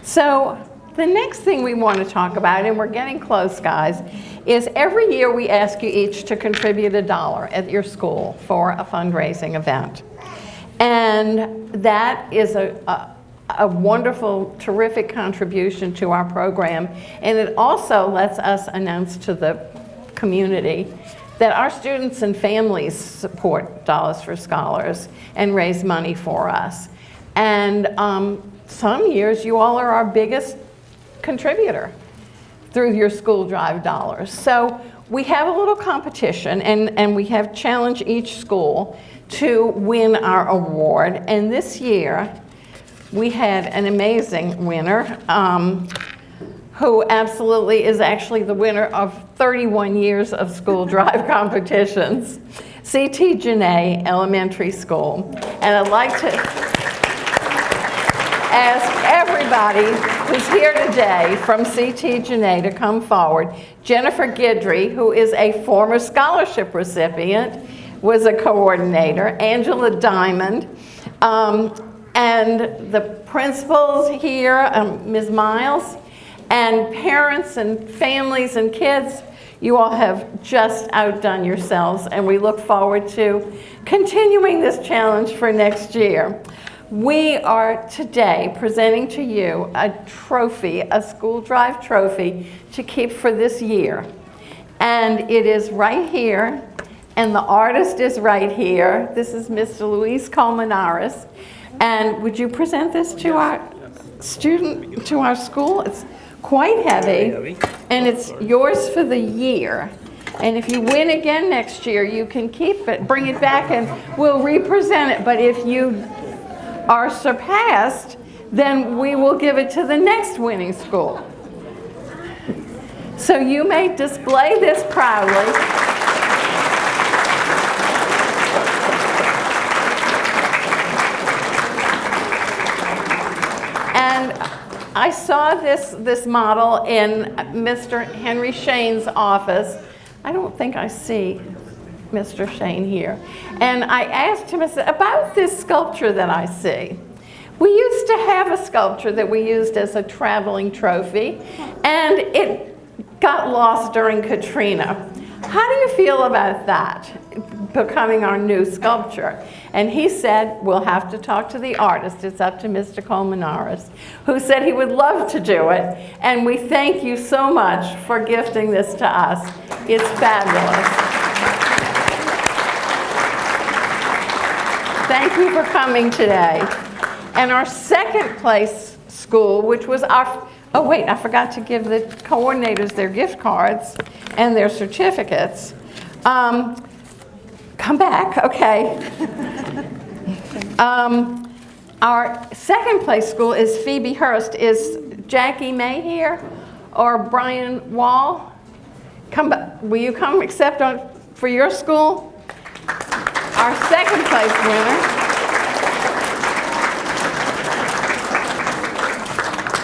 So the next thing we want to talk about, and we're getting close, guys, is every year we ask you each to contribute $1 at your school for a fundraising event. And that is a wonderful, terrific contribution to our program. And it also lets us announce to the community that our students and families support Dollars for Scholars and raise money for us. And some years you all are our biggest contributor through your school drive dollars. So we have a little competition, and we have challenged each school to win our award. And this year we had an amazing winner who absolutely is actually the winner of 31 years of school drive competitions, C.T. Janae Elementary School. And I'd like to ask everybody who's here today from C.T. Janae to come forward. Jennifer Guidry, who is a former scholarship recipient, was a coordinator. Angela Diamond, and the principals here, Ms. Miles, and parents and families and kids. You all have just outdone yourselves, and we look forward to continuing this challenge for next year. We are today presenting to you a trophy, a school drive trophy to keep for this year. And it is right here, and the artist is right here. This is Mr. Luis Colmenares. And would you present this to our student, to our school? It's quite heavy, and it's yours for the year. And if you win again next year, you can keep it, bring it back, and we'll represent it. But if you are surpassed, then we will give it to the next winning school. So you may display this proudly. And I saw this model in Mr. Henry Shane's office. I don't think I see Mr. Shane here. And I asked him, I said, about this sculpture that I see. We used to have a sculpture that we used as a traveling trophy, and it got lost during Katrina. How do you feel about that becoming our new sculpture? And he said, we'll have to talk to the artist. It's up to Mr. Colmenares, who said he would love to do it. And we thank you so much for gifting this to us. It's fabulous. Thank you for coming today. And our second place school, which was our, oh wait, I forgot to give the coordinators their gift cards and their certificates. Come back, okay. Our second place school is Phoebe Hurst. Is Jackie May here or Brian Wall? Come back. Will you come accept for your school? Our second place winner.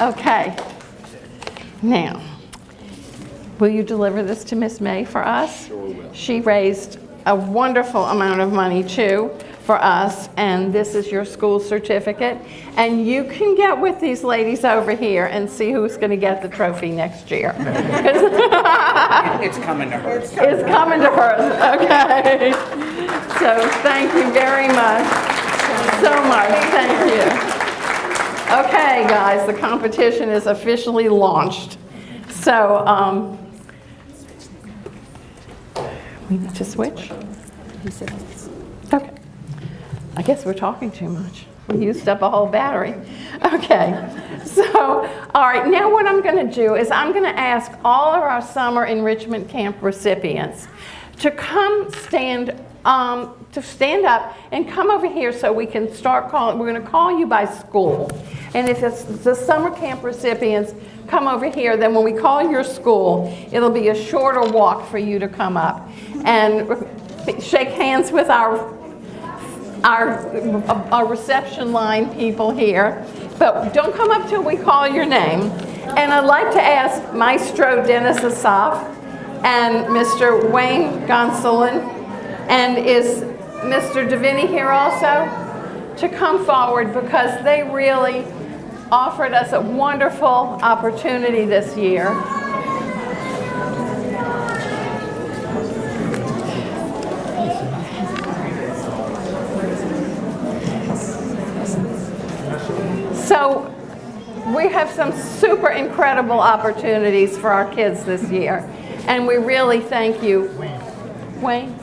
Okay. Now, will you deliver this to Miss May for us? Sure will. She raised a wonderful amount of money too for us, and this is your school certificate. And you can get with these ladies over here and see who's going to get the trophy next year. It's coming to her. It's coming to her, okay. So thank you very much. So much, thank you. Okay, guys, the competition is officially launched. So, we need to switch? Okay. I guess we're talking too much. We used up a whole battery. Okay. So, all right, now what I'm going to do is I'm going to ask all of our summer enrichment camp recipients to come stand up and come over here so we can start calling. We're going to call you by school. And if it's the summer camp recipients, come over here. Then when we call your school, it'll be a shorter walk for you to come up and shake hands with our reception line people here. But don't come up till we call your name. And I'd like to ask Maestro Dennis Asaf and Mr. Wayne Gonsolin, and is Mr. Davini here also, to come forward, because they really offered us a wonderful opportunity this year. So we have some super incredible opportunities for our kids this year, and we really thank you. Wayne?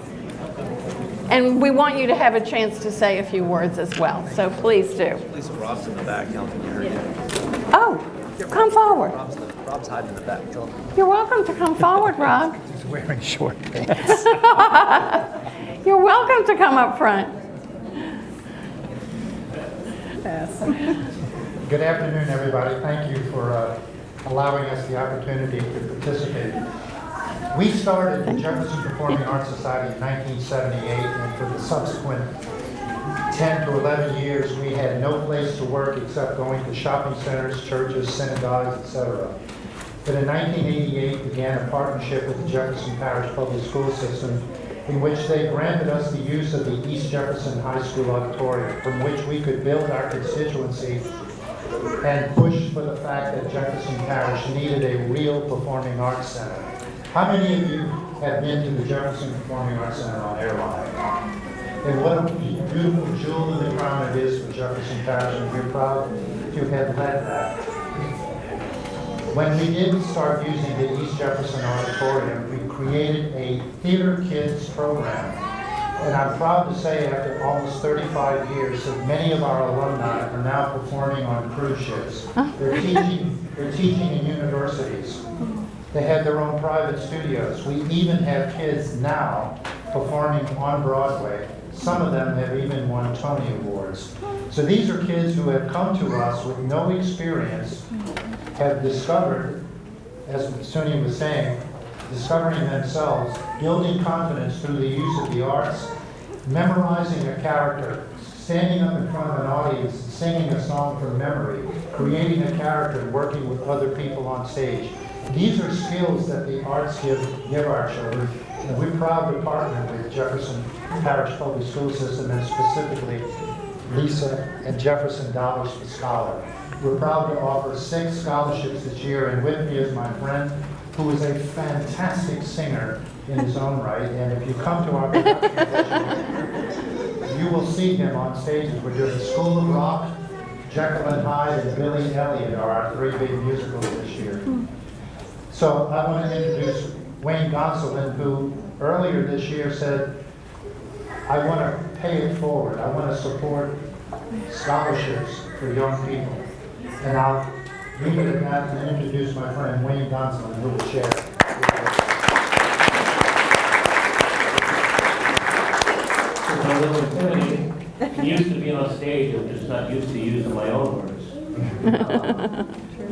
And we want you to have a chance to say a few words as well, so please do. Lisa, Rob's in the back. Tell him you heard it. Oh, come forward. Rob's hiding in the back. Tell him. You're welcome to come forward, Rob. He's wearing short pants. You're welcome to come up front. Good afternoon, everybody. Thank you for allowing us the opportunity to participate. We started the Jefferson Performing Arts Society in 1978, and for the subsequent 10 to 11 years, we had no place to work except going to shopping centers, churches, synagogues, etc. But in 1988, began a partnership with the Jefferson Parish Public School System, in which they granted us the use of the East Jefferson High School auditorium, from which we could build our constituency and push for the fact that Jefferson Parish needed a real performing arts center. How many of you have been to the Jefferson Performing Arts Center on Airline? And what a beautiful jewel in the crown it is for Jefferson Parish, and we're proud to have led that. When we did start using the East Jefferson Auditorium, we created a Theater Kids program. And I'm proud to say, after almost 35 years, that many of our alumni are now performing on cruise ships. They're teaching in universities. They have their own private studios. We even have kids now performing on Broadway. Some of them have even won Tony Awards. So these are kids who have come to us with no experience, have discovered, as Suni was saying, discovering themselves, building confidence through the use of the arts, memorizing a character, standing up in front of an audience, singing a song from memory, creating a character, and working with other people on stage. These are skills that the arts give our children, and we're proud to partner with Jefferson Parish Public School System, and specifically Lisa and Jefferson Dollars per Scholar. We're proud to offer 6 scholarships this year, and with me is my friend, who is a fantastic singer in his own right. And if you come to our production, you will see him on stages. We're doing School of Rock, Jekyll and Hyde, and Billy Elliot are our 3 big musicals this year. So I want to introduce Wayne Gonsolin, who earlier this year said, I want to pay it forward. I want to support scholarships for young people. And I'll leave it at that and introduce my friend Wayne Gonsolin, who will share. It's a little intimidating. I'm used to being on stage, I'm just not used to using my own words.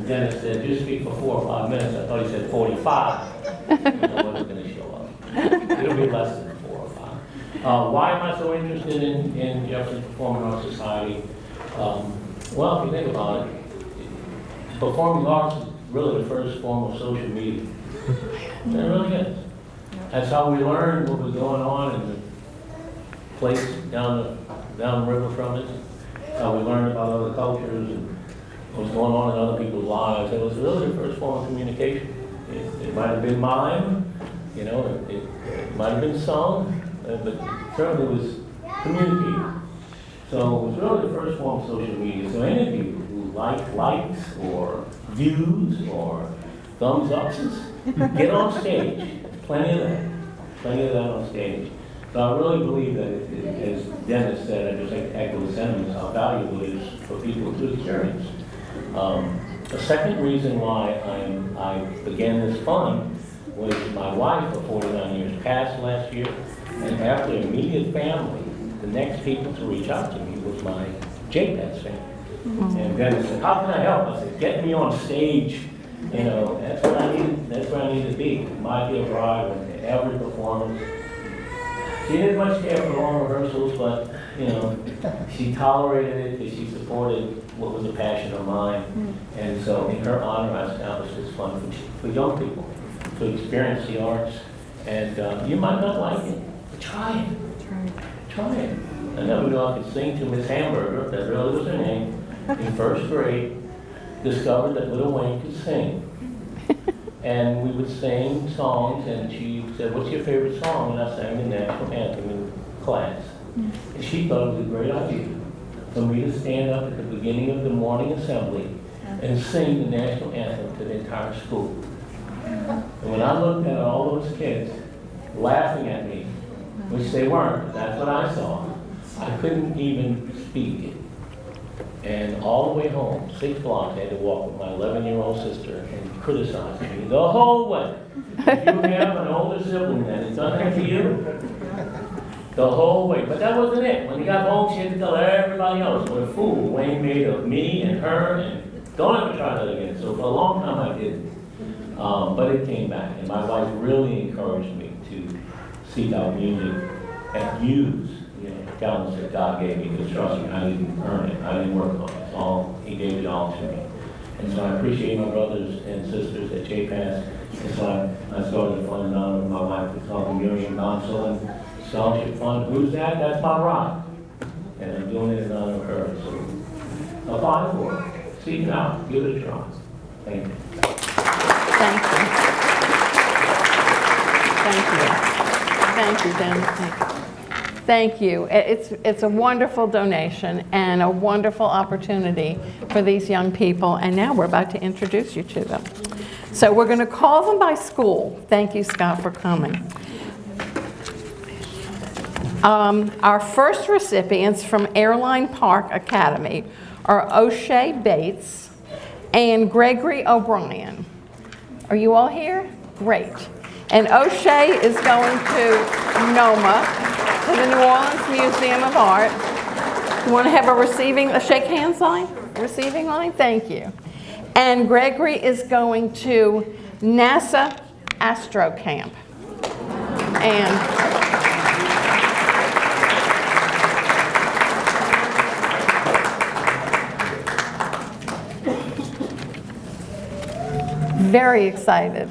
Dennis said, just speak for 4 or 5 minutes. I thought he said 45. I wasn't going to show up. It'll be less than 4 or 5. Why am I so interested in Jefferson Performing Arts Society? Well, if you think about it, performing arts is really the first form of social media. It really is. That's how we learn what was going on in the place down downriver from it. We learned about other cultures and what was going on in other people's lives. It was really the first form of communication. It might have been mime, you know, it might have been sung, but certainly it was communicated. So it was really the first form of social media. So any of you who like likes or views or thumbs ups, get on stage. There's plenty of that. Plenty of that on stage. So I really believe that, as Dennis said, I just like to echo the sentiments, how valuable it is for people to experience. The second reason why I began this fund was my wife of 49 years passed last year, and after immediate family, the next people to reach out to me was my JPAS family. And Dennis said, how can I help? I said, get me on stage. You know, that's where I need to be. My dear bride went to every performance. She didn't much care for long rehearsals, but, you know, she tolerated it because she supported what was a passion of mine. And so in her honor, I established this fund for young people to experience the arts. And you might not like it, but try it. Try it. I never knew I could sing to Miss Hamburger, that really was her name, in first grade. Discovered that Little Wayne could sing. And we would sing songs, and she said, what's your favorite song? And I sang the national anthem in class. And she thought it was a great idea for me to stand up at the beginning of the morning assembly and sing the national anthem to the entire school. And when I looked at all those kids laughing at me, which they weren't, but that's what I saw, I couldn't even speak it. And all the way home, 6 blocks, I had to walk with my 11-year-old sister and criticize me the whole way. If you have an older sibling that has done that to you, the whole way. But that wasn't it. When he got home, she had to tell everybody else what a fool Wayne made of me and her, and don't ever try that again. So for a long time, I didn't. But it came back, and my wife really encouraged me to seek out music and use talents that God gave me, because trust me, I didn't earn it. I didn't work on it. It's all, He gave it all to me. And so I appreciate my brothers and sisters at JPAS. And so I started a fund in honor of my wife. It's called the Miriam Gonsolin Scholarship Fund. Who's that? That's my bride. And I'm doing it in honor of her. So apply for it. Seek it out. Give it a try. Thank you. Thank you. Thank you, Dennis. Thank you. Thank you. It's a wonderful donation and a wonderful opportunity for these young people. And now we're about to introduce you to them. So we're going to call them by school. Thank you, Scott, for coming. Our first recipients from Airline Park Academy are O'Shea Bates and Gregory O'Brien. Are you all here? Great. And O'Shea is going to NOMA, to the New Orleans Museum of Art. You want to have a shake hands line? Receiving line? Thank you. And Gregory is going to NASA Astro Camp. And very excited.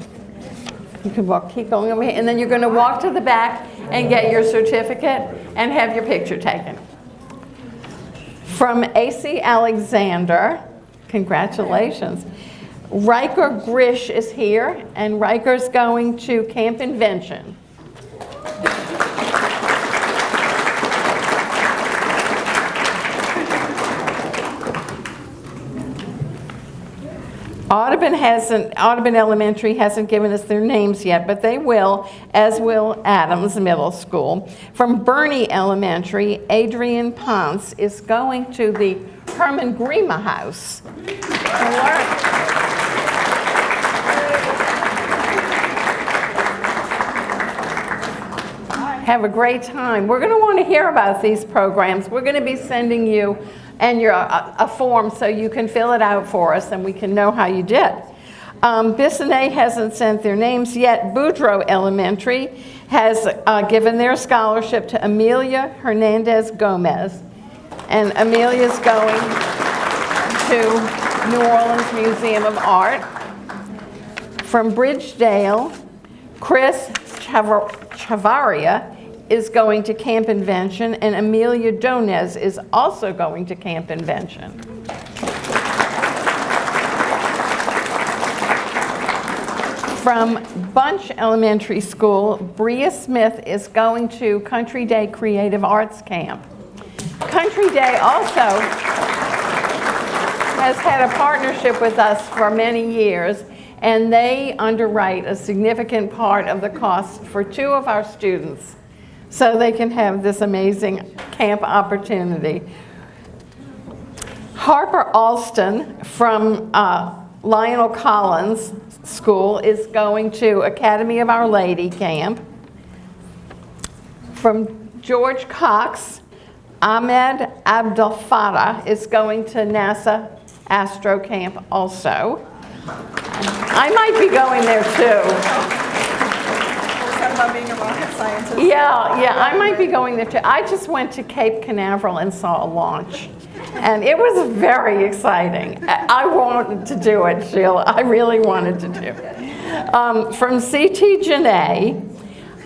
You can keep going over here, and then you're going to walk to the back and get your certificate and have your picture taken. From A.C. Alexander, congratulations. Riker Grish is here, and Riker's going to Camp Invention. Audubon Elementary hasn't given us their names yet, but they will, as will Adams Middle School. From Bernie Elementary, Adrian Ponce is going to the Herman Grima House. Have a great time. We're going to want to hear about these programs. We're going to be sending you a form so you can fill it out for us and we can know how you did. Bissonnet hasn't sent their names yet. Boudreaux Elementary has given their scholarship to Amelia Hernandez Gomez. And Amelia's going to New Orleans Museum of Art. From Bridgedale, Chris Chavaria is going to Camp Invention, and Amelia Donez is also going to Camp Invention. From Bunch Elementary School, Bria Smith is going to Country Day Creative Arts Camp. Country Day also has had a partnership with us for many years, and they underwrite a significant part of the cost for 2 of our students so they can have this amazing camp opportunity. Harper Alston from Lionel Collins School is going to Academy of Our Lady Camp. From George Cox, Ahmed Abdel Fattah is going to NASA Astro Camp also. I might be going there too. About being a rocket scientist. Yeah, I might be going there too. I just went to Cape Canaveral and saw a launch, and it was very exciting. I wanted to do it, Sheila. I really wanted to do it. From CT Janae,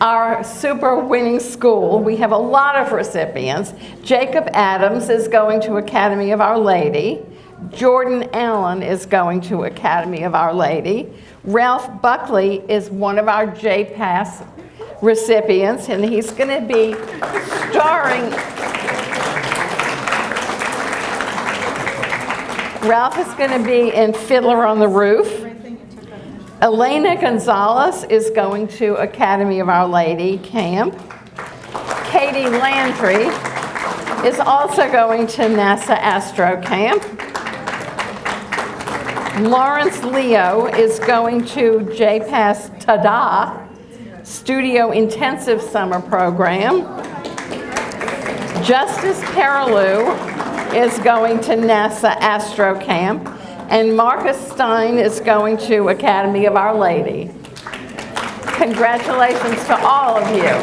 our super winning school, we have a lot of recipients. Jacob Adams is going to Academy of Our Lady. Jordan Allen is going to Academy of Our Lady. Ralph Buckley is one of our J-Pass recipients, and he's going to be starring. Ralph is going to be in Fiddler on the Roof. Elena Gonzalez is going to Academy of Our Lady Camp. Katie Landry is also going to NASA Astro Camp. Lawrence Leo is going to J-Pass Tada Studio Intensive Summer Program. Justice Perilou is going to NASA Astro Camp. And Marcus Stein is going to Academy of Our Lady. Congratulations to all of you.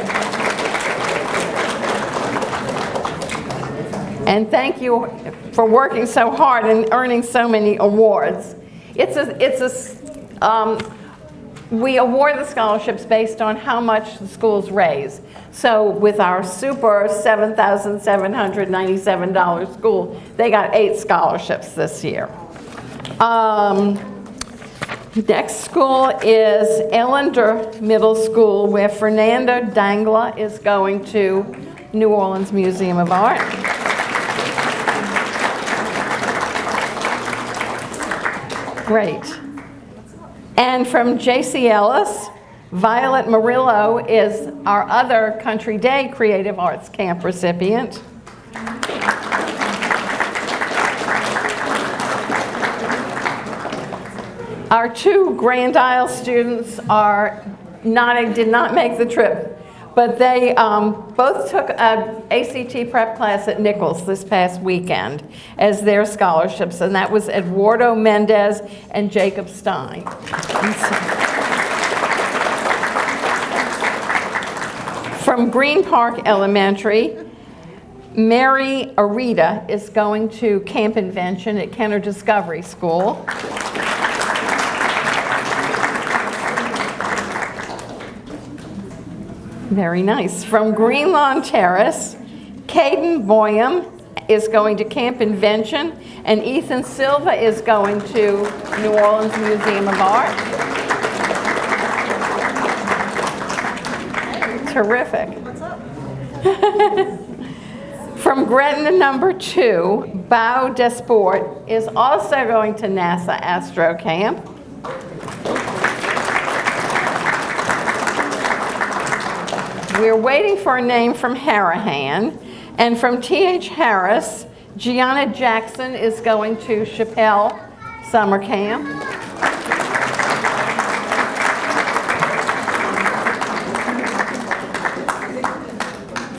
And thank you for working so hard and earning so many awards. We award the scholarships based on how much the schools raise. So with our super $7,797 school, they got 8 scholarships this year. Next school is Ellender Middle School, where Fernanda Dangla is going to New Orleans Museum of Art. Great. And from J.C. Ellis, Violet Murillo is our other Country Day Creative Arts Camp recipient. Our 2 Grand Isle students did not make the trip, but they both took an ACT prep class at Nichols this past weekend as their scholarships, and that was Eduardo Mendez and Jacob Stein. From Green Park Elementary, Mary Arita is going to Camp Invention at Kenner Discovery School. Very nice. From Greenlawn Terrace, Caden Boyum is going to Camp Invention, and Ethan Silva is going to New Orleans Museum of Art. Terrific. What's up? From Gretna number 2, Bao Desport is also going to NASA Astro Camp. We're waiting for a name from Harahan. And from T.H. Harris, Gianna Jackson is going to Chappelle Summer Camp.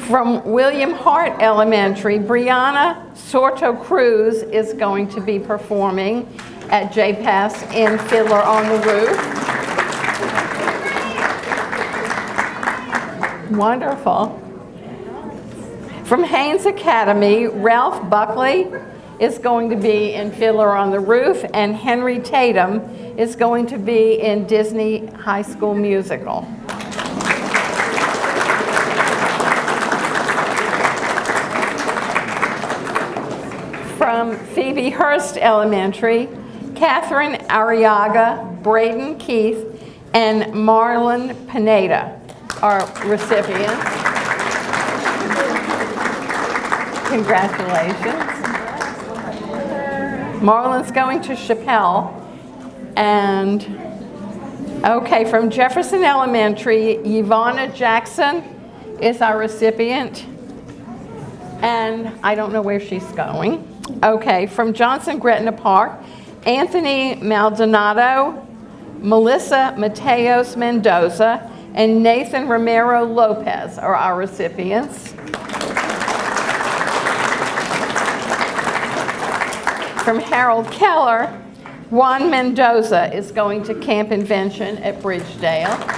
From William Hart Elementary, Brianna Sorto Cruz is going to be performing at J-Pass in Fiddler on the Roof. Wonderful. From Haynes Academy, Ralph Buckley is going to be in Fiddler on the Roof, and Henry Tatum is going to be in Disney High School Musical. from Phoebe Hurst Elementary, Catherine Arriaga, Braden Keith, and Marlon Pineda are recipients. Congratulations. Marlon's going to Chappelle. And, okay, from Jefferson Elementary, Yvonna Jackson is our recipient. And I don't know where she's going. Okay, from Johnson Gretna Park, Anthony Maldonado, Melissa Mateos Mendoza, and Nathan Romero Lopez are our recipients. From Harold Keller, Juan Mendoza is going to Camp Invention at Bridgedale.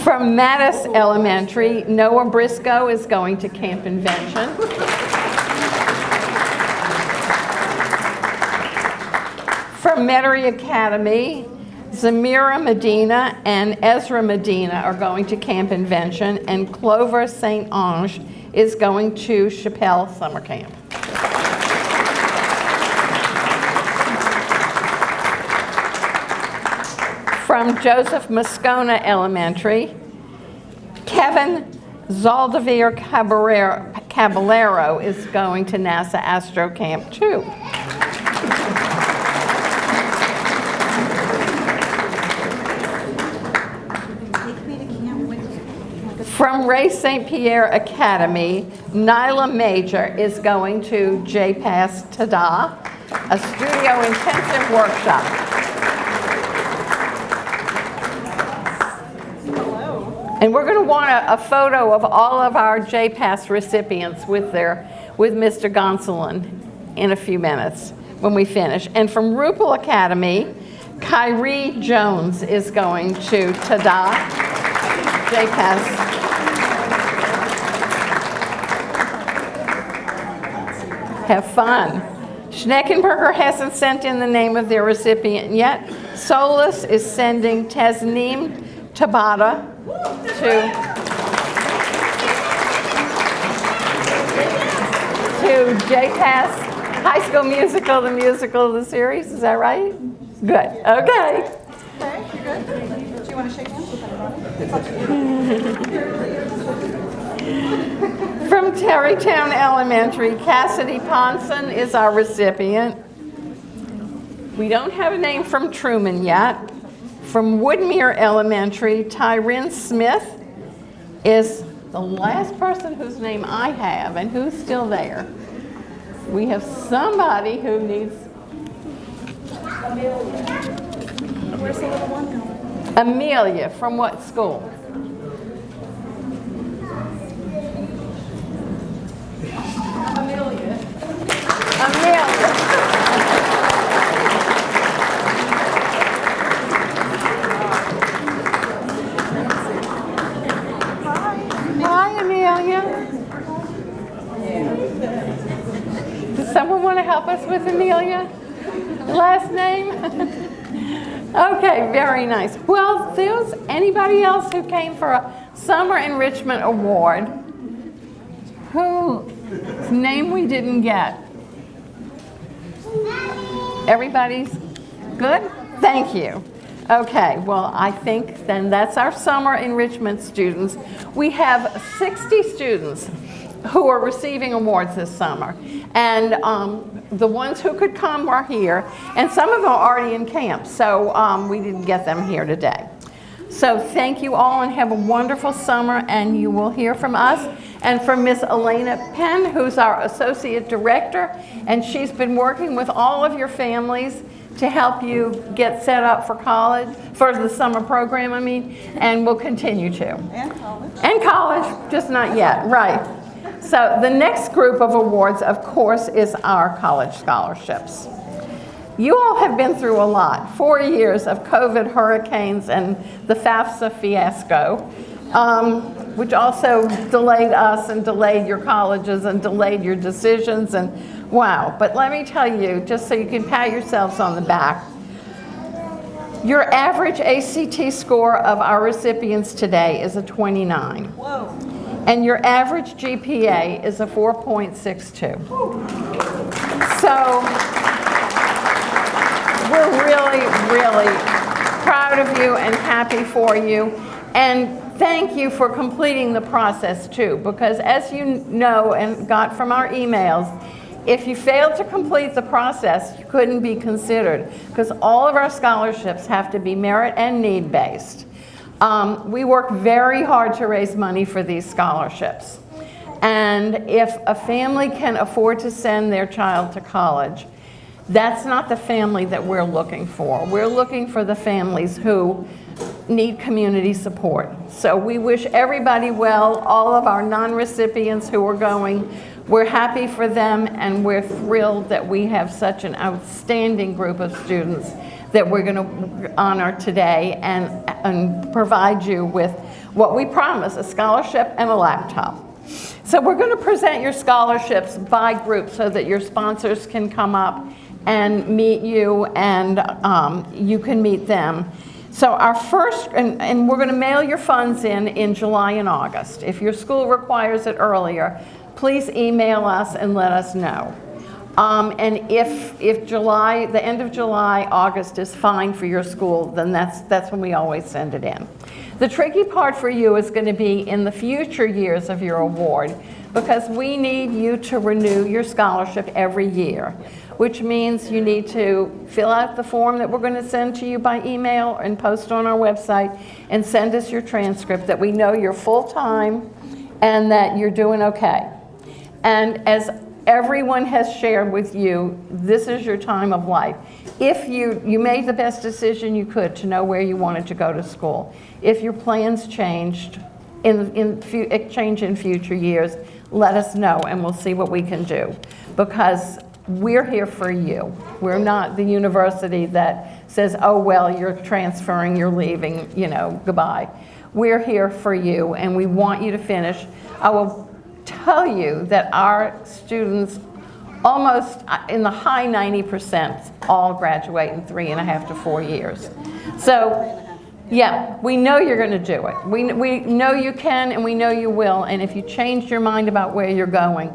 From Mattis Elementary, Noah Briscoe is going to Camp Invention. From Metairie Academy, Zamira Medina and Ezra Medina are going to Camp Invention, and Clover St. Ange is going to Chappelle Summer Camp. From Joseph Moscona Elementary, Kevin Zaldivere Caballero is going to NASA Astro Camp 2. From Ray St. Pierre Academy, Nyla Major is going to JPass Tada, a studio intensive workshop. And we're going to want a photo of all of our JPass recipients with Mr. Gonsolin in a few minutes when we finish. And from Rupel Academy, Kyrie Jones is going to Tada, JPass. Have fun. Schneckenberger hasn't sent in the name of their recipient yet. Solus is sending Tasneem Tabata to JPass High School Musical, the musical of the series. Is that right? Good. Okay. Okay, you good? Do you want to shake hands with everybody? From Terrytown Elementary, Cassidy Ponson is our recipient. We don't have a name from Truman yet. From Woodmere Elementary, Tyrin Smith is the last person whose name I have, and who's still there. We have somebody who needs... Amelia. Where's the little one going? Amelia, from what school? Amelia. Hi, Amelia. Does someone want to help us with Amelia? Last name? Okay, very nice. Well, there's anybody else who came for a Summer Enrichment Award whose name we didn't get? Everybody's good? Thank you. Okay, well, I think then that's our summer enrichment students. We have 60 students who are receiving awards this summer. And the ones who could come are here. And some of them are already in camp, so we didn't get them here today. So thank you all and have a wonderful summer, and you will hear from us and from Miss Elena Penn, who's our Associate Director, and she's been working with all of your families to help you get set up for college, for the summer program, I mean, and will continue to. And college. And college, just not yet, right. So the next group of awards, of course, is our college scholarships. You all have been through a lot, 4 years of COVID, hurricanes, and the FAFSA fiasco, which also delayed us and delayed your colleges and delayed your decisions, and wow. But let me tell you, just so you can pat yourselves on the back, your average ACT score of our recipients today is a 29. Whoa. and your average GPA is a 4.62. So we're really, really proud of you and happy for you. And thank you for completing the process too, because as you know and got from our emails, if you failed to complete the process, you couldn't be considered, because all of our scholarships have to be merit and need-based. We work very hard to raise money for these scholarships. And if a family can afford to send their child to college, that's not the family that we're looking for. We're looking for the families who need community support. So we wish everybody well, all of our non-recipients who are going. We're happy for them, and we're thrilled that we have such an outstanding group of students that we're going to honor today and provide you with what we promise, a scholarship and a laptop. So we're going to present your scholarships by group so that your sponsors can come up and meet you, and you can meet them. So our first, and we're going to mail your funds in July and August. If your school requires it earlier, please email us and let us know. And if July, the end of July, August is fine for your school, then that's when we always send it in. The tricky part for you is going to be in the future years of your award, because we need you to renew your scholarship every year, which means you need to fill out the form that we're going to send to you by email and post on our website, and send us your transcript that we know you're full-time and that you're doing okay. And as everyone has shared with you, this is your time of life. If you made the best decision you could to know where you wanted to go to school. If your plans changed in future years, let us know and we'll see what we can do, because we're here for you. We're not the university that says, oh, well, you're transferring, you're leaving, you know, goodbye. We're here for you, and we want you to finish. I will tell you that our students, almost in the high 90%, all graduate in 3.5 to 4 years. So, yeah, we know you're going to do it. We know you can, and we know you will, and if you changed your mind about where you're going,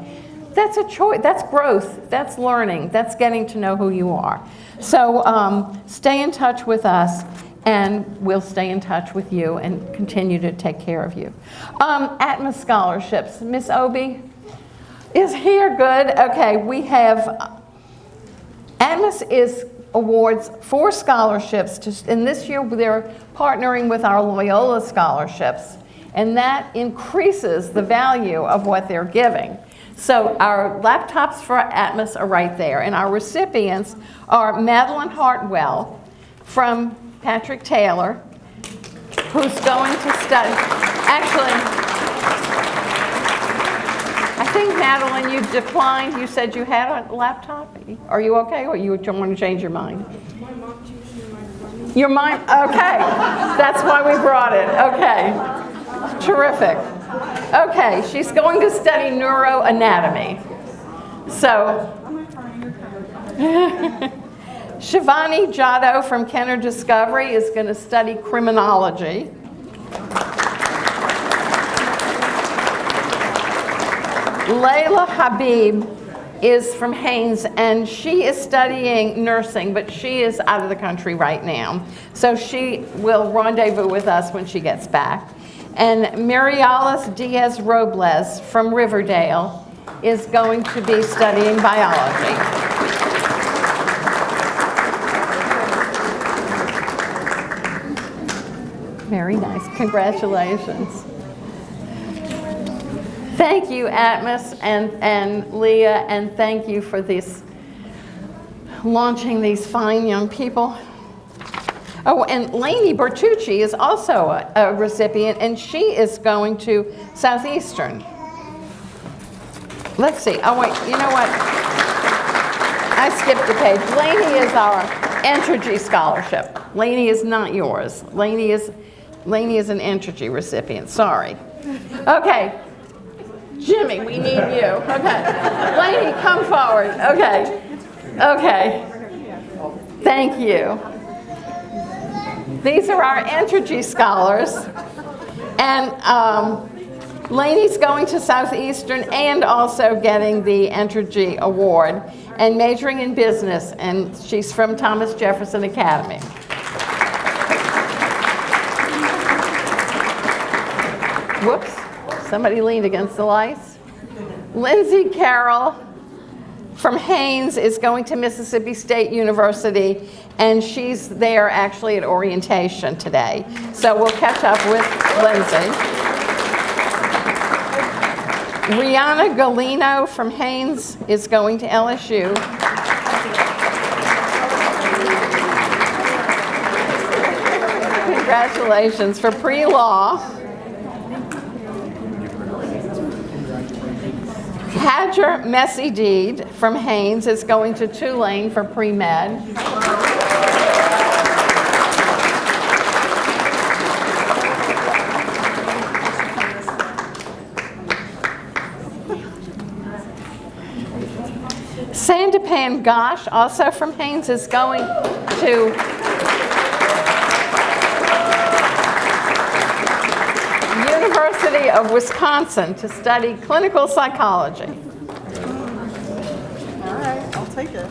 that's a choice, that's growth, that's learning, that's getting to know who you are. So stay in touch with us, and we'll stay in touch with you and continue to take care of you. Atmos scholarships, Miss Obi is here, good. Okay, we have, Atmos awards 4 scholarships, and this year they're partnering with our Loyola scholarships, and that increases the value of what they're giving. So our laptops for Atmos are right there, and our recipients are Madeline Hartwell from Patrick Taylor, who's going to study. Actually, I think, Madeline, you declined. You said you had a laptop. Are you okay, or you want to change your mind? My mom changed her mind. Your mind? Okay. That's why we brought it. Okay. Terrific. Okay, she's going to study neuroanatomy. So, Shivani Jaddo from Kenner Discovery is going to study criminology. Layla Habib is from Haynes, and she is studying nursing, but she is out of the country right now. So she will rendezvous with us when she gets back. And Marialis Diaz-Robles from Riverdale is going to be studying biology. Very nice. Congratulations. Thank you, Atmos and Leah, and thank you for this, launching these fine young people. Oh, and Lainey Bertucci is also a recipient, and she is going to Southeastern. Let's see. Oh, wait. You know what? I skipped a page. Lainey is our Entergy scholarship. Lainey is not yours. Lainey is an Entergy recipient. Sorry. Okay. Jimmy, we need you. Okay. Lainey, come forward. Okay. Okay. Thank you. These are our Entergy scholars. And Lainey's going to Southeastern and also getting the Entergy Award and majoring in business, and she's from Thomas Jefferson Academy. Whoops, somebody leaned against the lights. Lindsay Carroll from Haynes is going to Mississippi State University, and she's there actually at orientation today. So we'll catch up with Lindsay. Rihanna Galino from Haynes is going to LSU. Congratulations for pre-law. Hadger Messi-Deed from Haynes is going to Tulane for pre-med. Sandipan Gosh, also from Haynes, is going to University of Wisconsin to study clinical psychology. All right, I'll take it.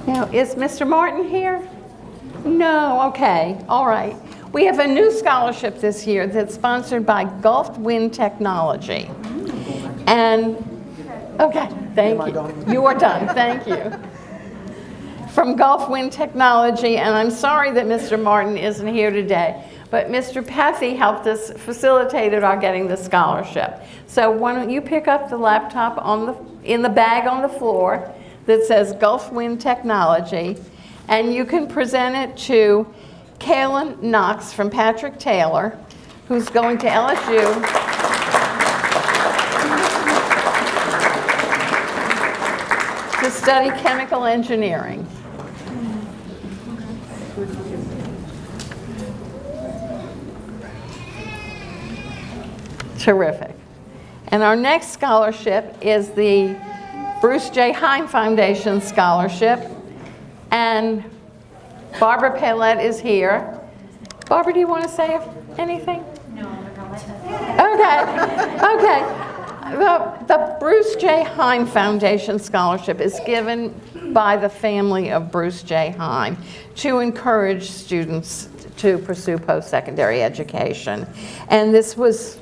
Now, is Mr. Martin here? No, okay, all right. We have a new scholarship this year that's sponsored by Gulf Wind Technology. And, okay, thank you. You are done, thank you. From Gulf Wind Technology, and I'm sorry that Mr. Martin isn't here today, but Mr. Pathy helped us, facilitated our getting the scholarship. So why don't you pick up the laptop in the bag on the floor that says Gulf Wind Technology, and you can present it to Kaylin Knox from Patrick Taylor, who's going to LSU. To study chemical engineering. Terrific. And our next scholarship is the Bruce J. Heim Foundation Scholarship. And Barbara Paylette is here. Barbara, do you want to say anything? No. Okay. The Bruce J. Heim Foundation Scholarship is given by the family of Bruce J. Heim to encourage students to pursue post-secondary education. And this was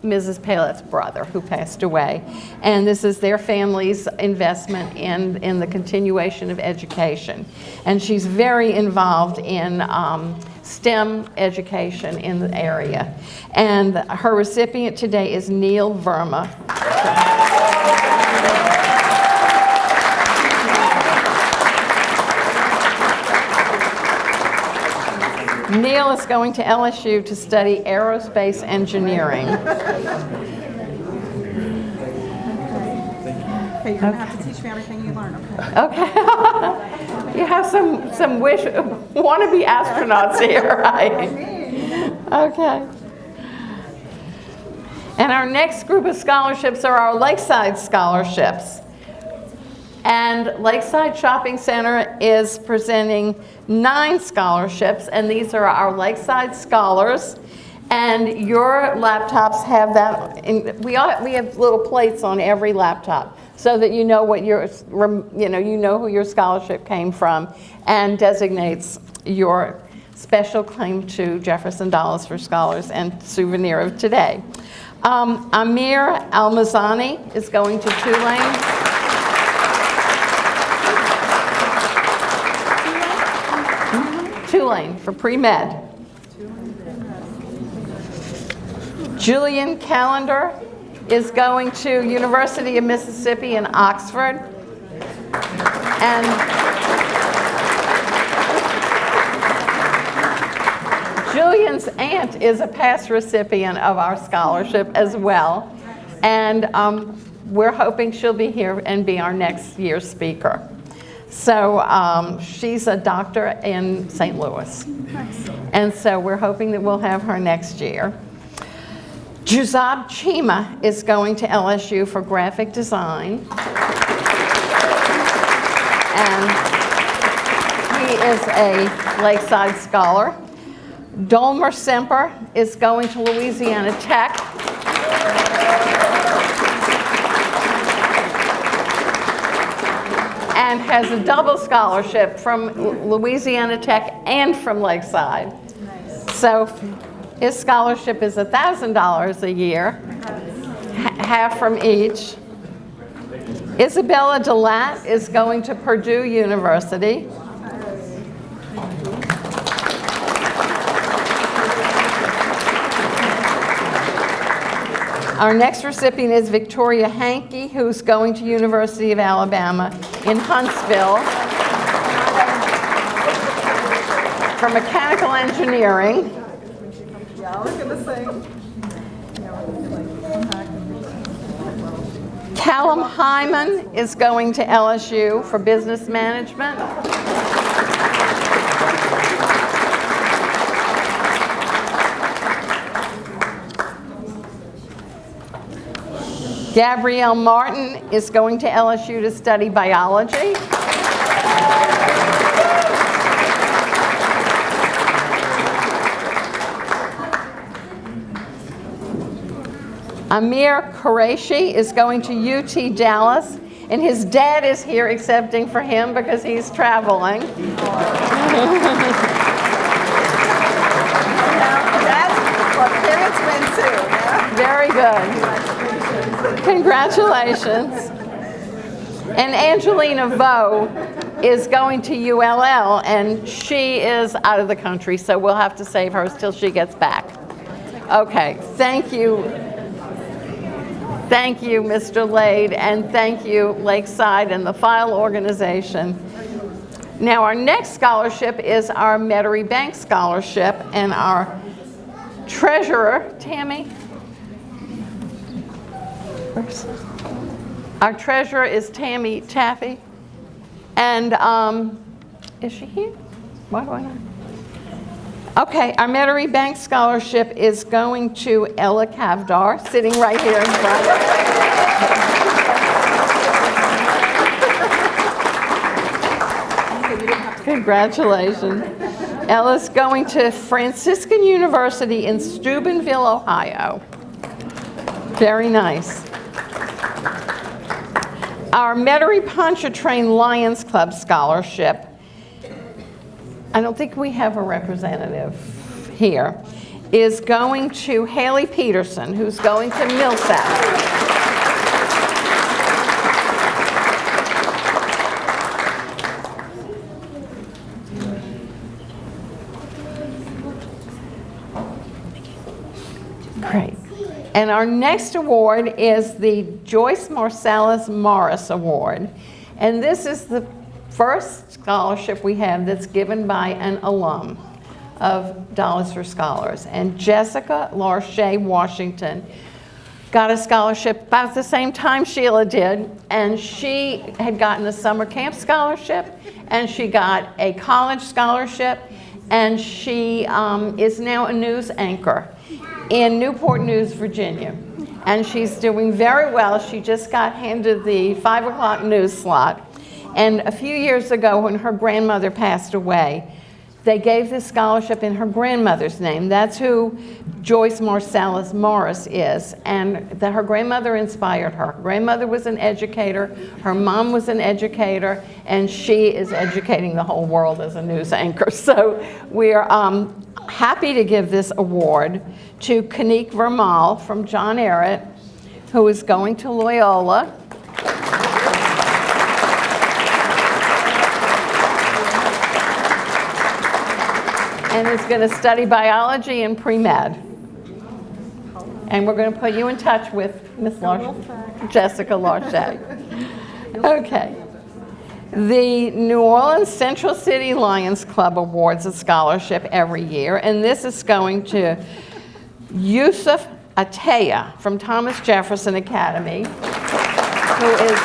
Mrs. Paylette's brother who passed away. And this is their family's investment in the continuation of education. And she's very involved in STEM education in the area. And her recipient today is Neil Verma. Neil is going to LSU to study aerospace engineering. Okay, you're going to have to teach me everything you learn, okay? Okay. You have some wannabe astronauts here, right? Okay. And our next group of scholarships are our Lakeside scholarships. And Lakeside Shopping Center is presenting 9 scholarships, and these are our Lakeside Scholars. And your laptops have that. We have little plates on every laptop so that you know what you know who your scholarship came from, and designates your special claim to Jefferson Dollars for Scholars and souvenir of today. Amir Almazani is going to Tulane. Tulane for pre-med. Julian Callender is going to University of Mississippi in Oxford. And Julian's aunt is a past recipient of our scholarship as well. And we're hoping she'll be here and be our next year's speaker. So she's a doctor in St. Louis. And so we're hoping that we'll have her next year. Juzab Chima is going to LSU for graphic design. And he is a Lakeside Scholar. Dolmer Semper is going to Louisiana Tech. And has a double scholarship from Louisiana Tech and from Lakeside. So his scholarship is $1,000 a year, half from each. Isabella DeLatte is going to Purdue University. Our next recipient is Victoria Hankey, who's going to University of Alabama in Huntsville for mechanical engineering. Yeah, I was gonna say. Callum Hyman is going to LSU for business management. Gabrielle Martin is going to LSU to study biology. Amir Qureshi is going to UT Dallas, and his dad is here accepting for him because he's traveling. That's what parents win too. Yeah? Very good. Congratulations. And Angelina Vo is going to ULL, and she is out of the country, so we'll have to save hers till she gets back. Okay, thank you. Thank you, Mr. Lade, and thank you, Lakeside and the File Organization. Now, our next scholarship is our Metairie Bank Scholarship, and our treasurer, Tammy, our treasurer is Tammy Taffy, and is she here? Why do I know? Okay, our Metairie Bank Scholarship is going to Ella Kavdar, sitting right here in front. Congratulations. Ella's going to Franciscan University in Steubenville, Ohio. Very nice. Our Metairie Pontchartrain Lions Club Scholarship, I don't think we have a representative here, is going to Haley Peterson, who's going to Millsap. Great. And our next award is the Joyce Marsalis Morris Award. And this is the first scholarship we have that's given by an alum of Dollars for Scholars. And Jessica Larche Washington got a scholarship about the same time Sheila did. And she had gotten a summer camp scholarship, and she got a college scholarship, and she is now a news anchor in Newport News, Virginia. And she's doing very well. She just got handed the 5 o'clock news slot. And a few years ago, when her grandmother passed away, they gave this scholarship in her grandmother's name. That's who Joyce Marsalis Morris is. And her grandmother inspired her. Her grandmother was an educator, her mom was an educator, and she is educating the whole world as a news anchor. So we're happy to give this award to Kanique Vermal from John Ehret, who is going to Loyola. And is going to study biology and pre-med. And we're going to put you in touch with Miss Jessica Larche. Okay. The New Orleans Central City Lions Club awards a scholarship every year, and this is going to Yusuf Ataya from Thomas Jefferson Academy, who is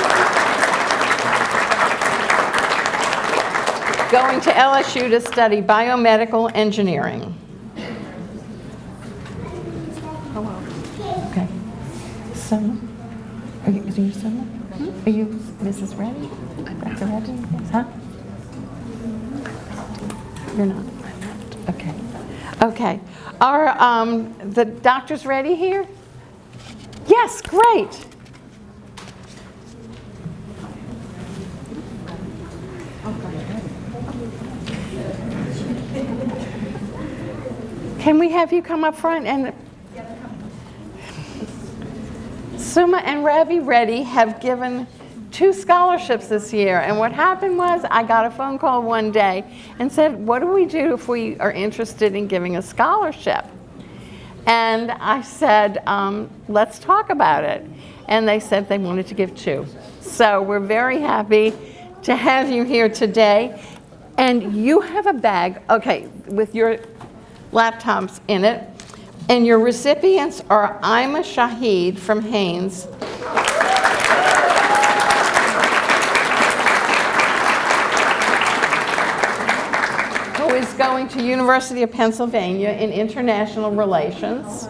going to LSU to study biomedical engineering. Okay. Summer? Are you Summer? Are you Mrs. Reddy? Dr. Reddy? Yes, huh? You're not. Okay. Okay. Are the doctors ready here? Yes, great. Can we have you come up front? And Suma and Ravi Reddy have given 2 scholarships this year. And what happened was I got a phone call one day and said, what do we do if we are interested in giving a scholarship? And I said, let's talk about it. And they said they wanted to give 2. So we're very happy to have you here today. And you have a bag, okay, with your laptops in it. And your recipients are Ima Shahid from Haynes. Who is going to University of Pennsylvania in International Relations.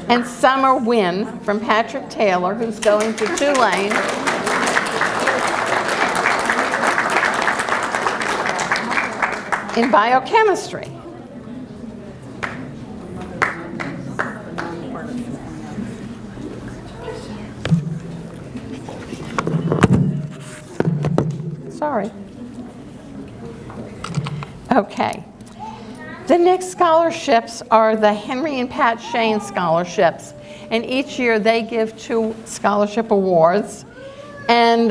And Summer Wynn from Patrick Taylor, who's going to Tulane. In biochemistry. Sorry. Okay. The next scholarships are the Henry and Pat Shane scholarships. And each year they give 2 scholarship awards. And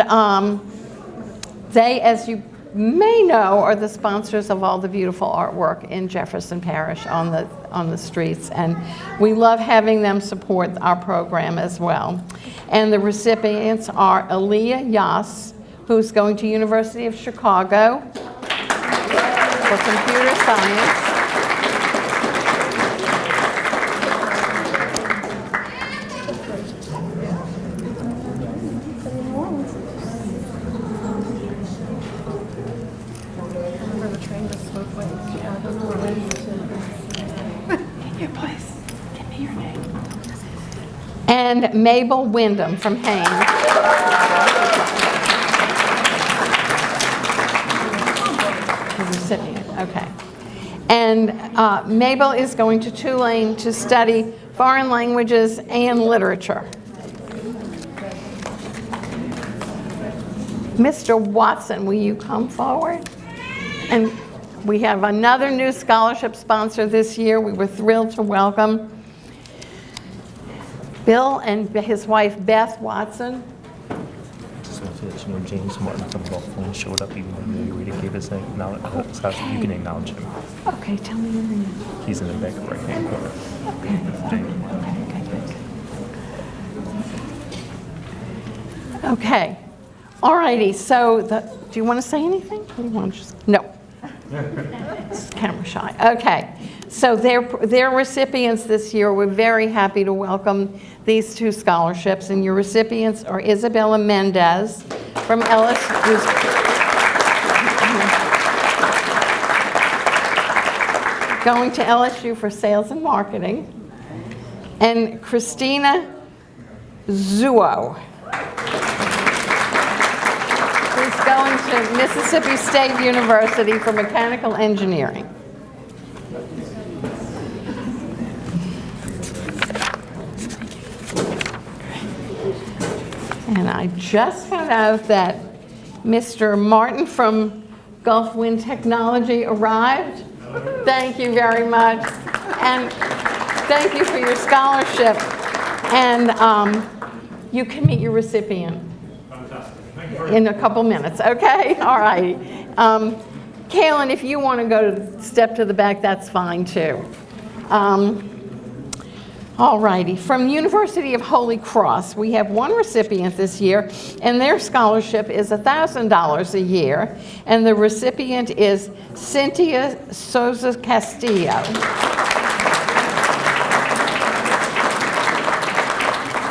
they, as you may know, are the sponsors of all the beautiful artwork in Jefferson Parish on the streets, and we love having them support our program as well. And the recipients are Aaliyah Yas, who's going to University of Chicago for computer science. And Mabel Wyndham from Haynes. The recipient, okay. And Mabel is going to Tulane to study foreign languages and literature. Mr. Watson, will you come forward? And we have another new scholarship sponsor this year. We were thrilled to welcome Bill and his wife Beth Watson. Just want to let you know James Martin from Buffalo showed up even though we already gave his scholarship. You can acknowledge him. Okay, tell me your name. He's in the back right hand corner. Okay. All righty. So, do you want to say anything? Or do you want to just no? It's camera shy. Okay. So their recipients this year, we're very happy to welcome these 2 scholarships. And your recipients are Isabella Mendez from Ellis, who's going to LSU for sales and marketing, and Christina Zuo, who's going to Mississippi State University for mechanical engineering. And I just found out that Mr. Martin from Gulf Wind Technology arrived. Thank you very much. And thank you for your scholarship. And you can meet your recipient in a couple minutes, okay? All right. Kaylin, if you want to go to step to the back, that's fine too. All righty. From University of Holy Cross, we have 1 recipient this year, and their scholarship is $1,000 a year, and the recipient is Cynthia Souza Castillo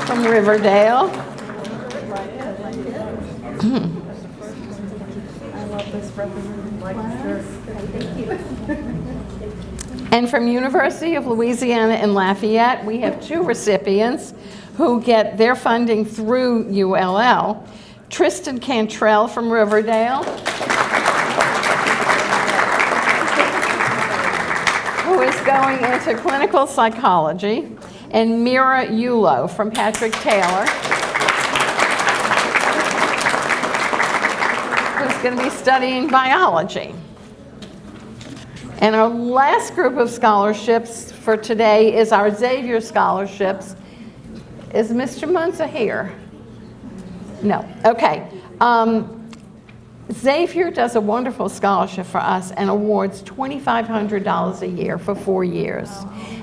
from Riverdale. I love this representative. Thank you. And from University of Louisiana in Lafayette, we have 2 recipients who get their funding through ULL. Tristan Cantrell from Riverdale, who is going into clinical psychology, and Mira Yulo from Patrick Taylor, who's going to be studying biology. And our last group of scholarships for today is our Xavier scholarships. Is Mr. Munza here? No. Okay. Xavier does a wonderful scholarship for us and awards $2,500 a year for 4 years.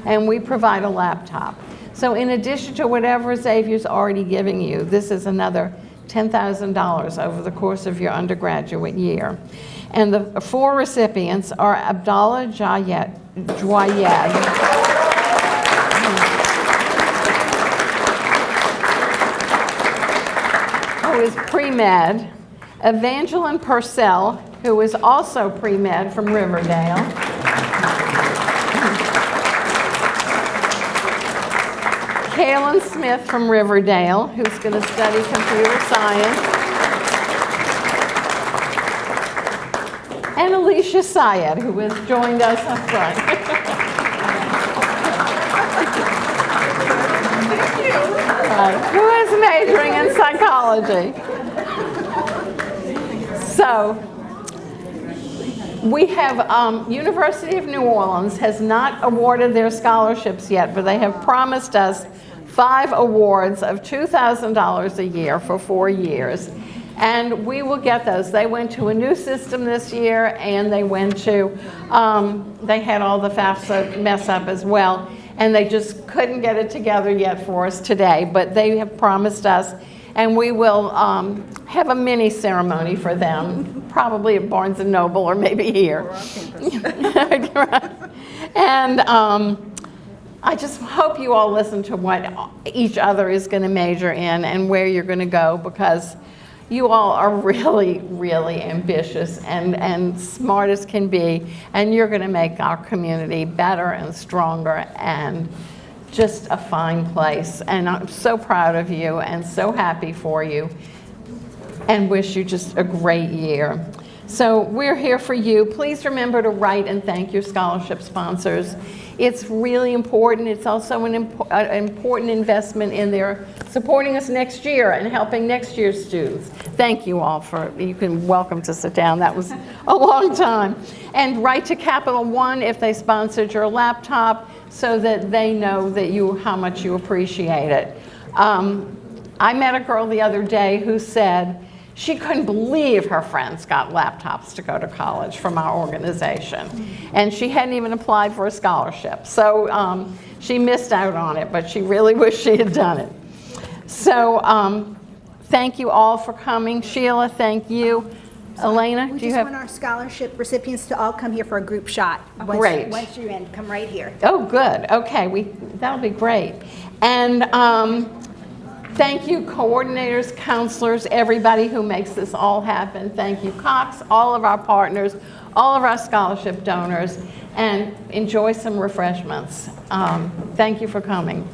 And we provide a laptop. So in addition to whatever Xavier's already giving you, this is another $10,000 over the course of your undergraduate year. And the 4 recipients are Abdallah Jayed, who is pre-med, Evangeline Purcell, who is also pre-med from Riverdale, Kaylin Smith from Riverdale, who's going to study computer science, and Alicia Syed, who has joined us up front. Right. Who is majoring in psychology. So, we have, University of New Orleans has not awarded their scholarships yet, but they have promised us 5 awards of $2,000 a year for 4 years. And we will get those. They went to a new system this year, and they went to, they had all the FAFSA mess up as well, and they just couldn't get it together yet for us today. But they have promised us, and we will have a mini ceremony for them, probably at Barnes & Noble or maybe here. And I just hope you all listen to what each other is going to major in and where you're going to go, because you all are really, really ambitious and smart as can be, and you're going to make our community better and stronger and just a fine place. And I'm so proud of you and so happy for you and wish you just a great year. So we're here for you. Please remember to write and thank your scholarship sponsors. It's really important. It's also an important investment in their supporting us next year and helping next year's students. Thank you all for, you can welcome to sit down. That was a long time. And write to Capital One if they sponsored your laptop so that they know that how much you appreciate it. I met a girl the other day who said she couldn't believe her friends got laptops to go to college from our organization. And she hadn't even applied for a scholarship. So she missed out on it, but she really wished she had done it. So thank you all for coming. Sheila, thank you. Elena, we do you just have? want our scholarship recipients to all come here for a group shot. Great. Once you're in, come right here. Oh, good. Okay, that'll be great. And thank you, coordinators, counselors, everybody who makes this all happen. Thank you, Cox, all of our partners, all of our scholarship donors, and enjoy some refreshments. Thank you for coming.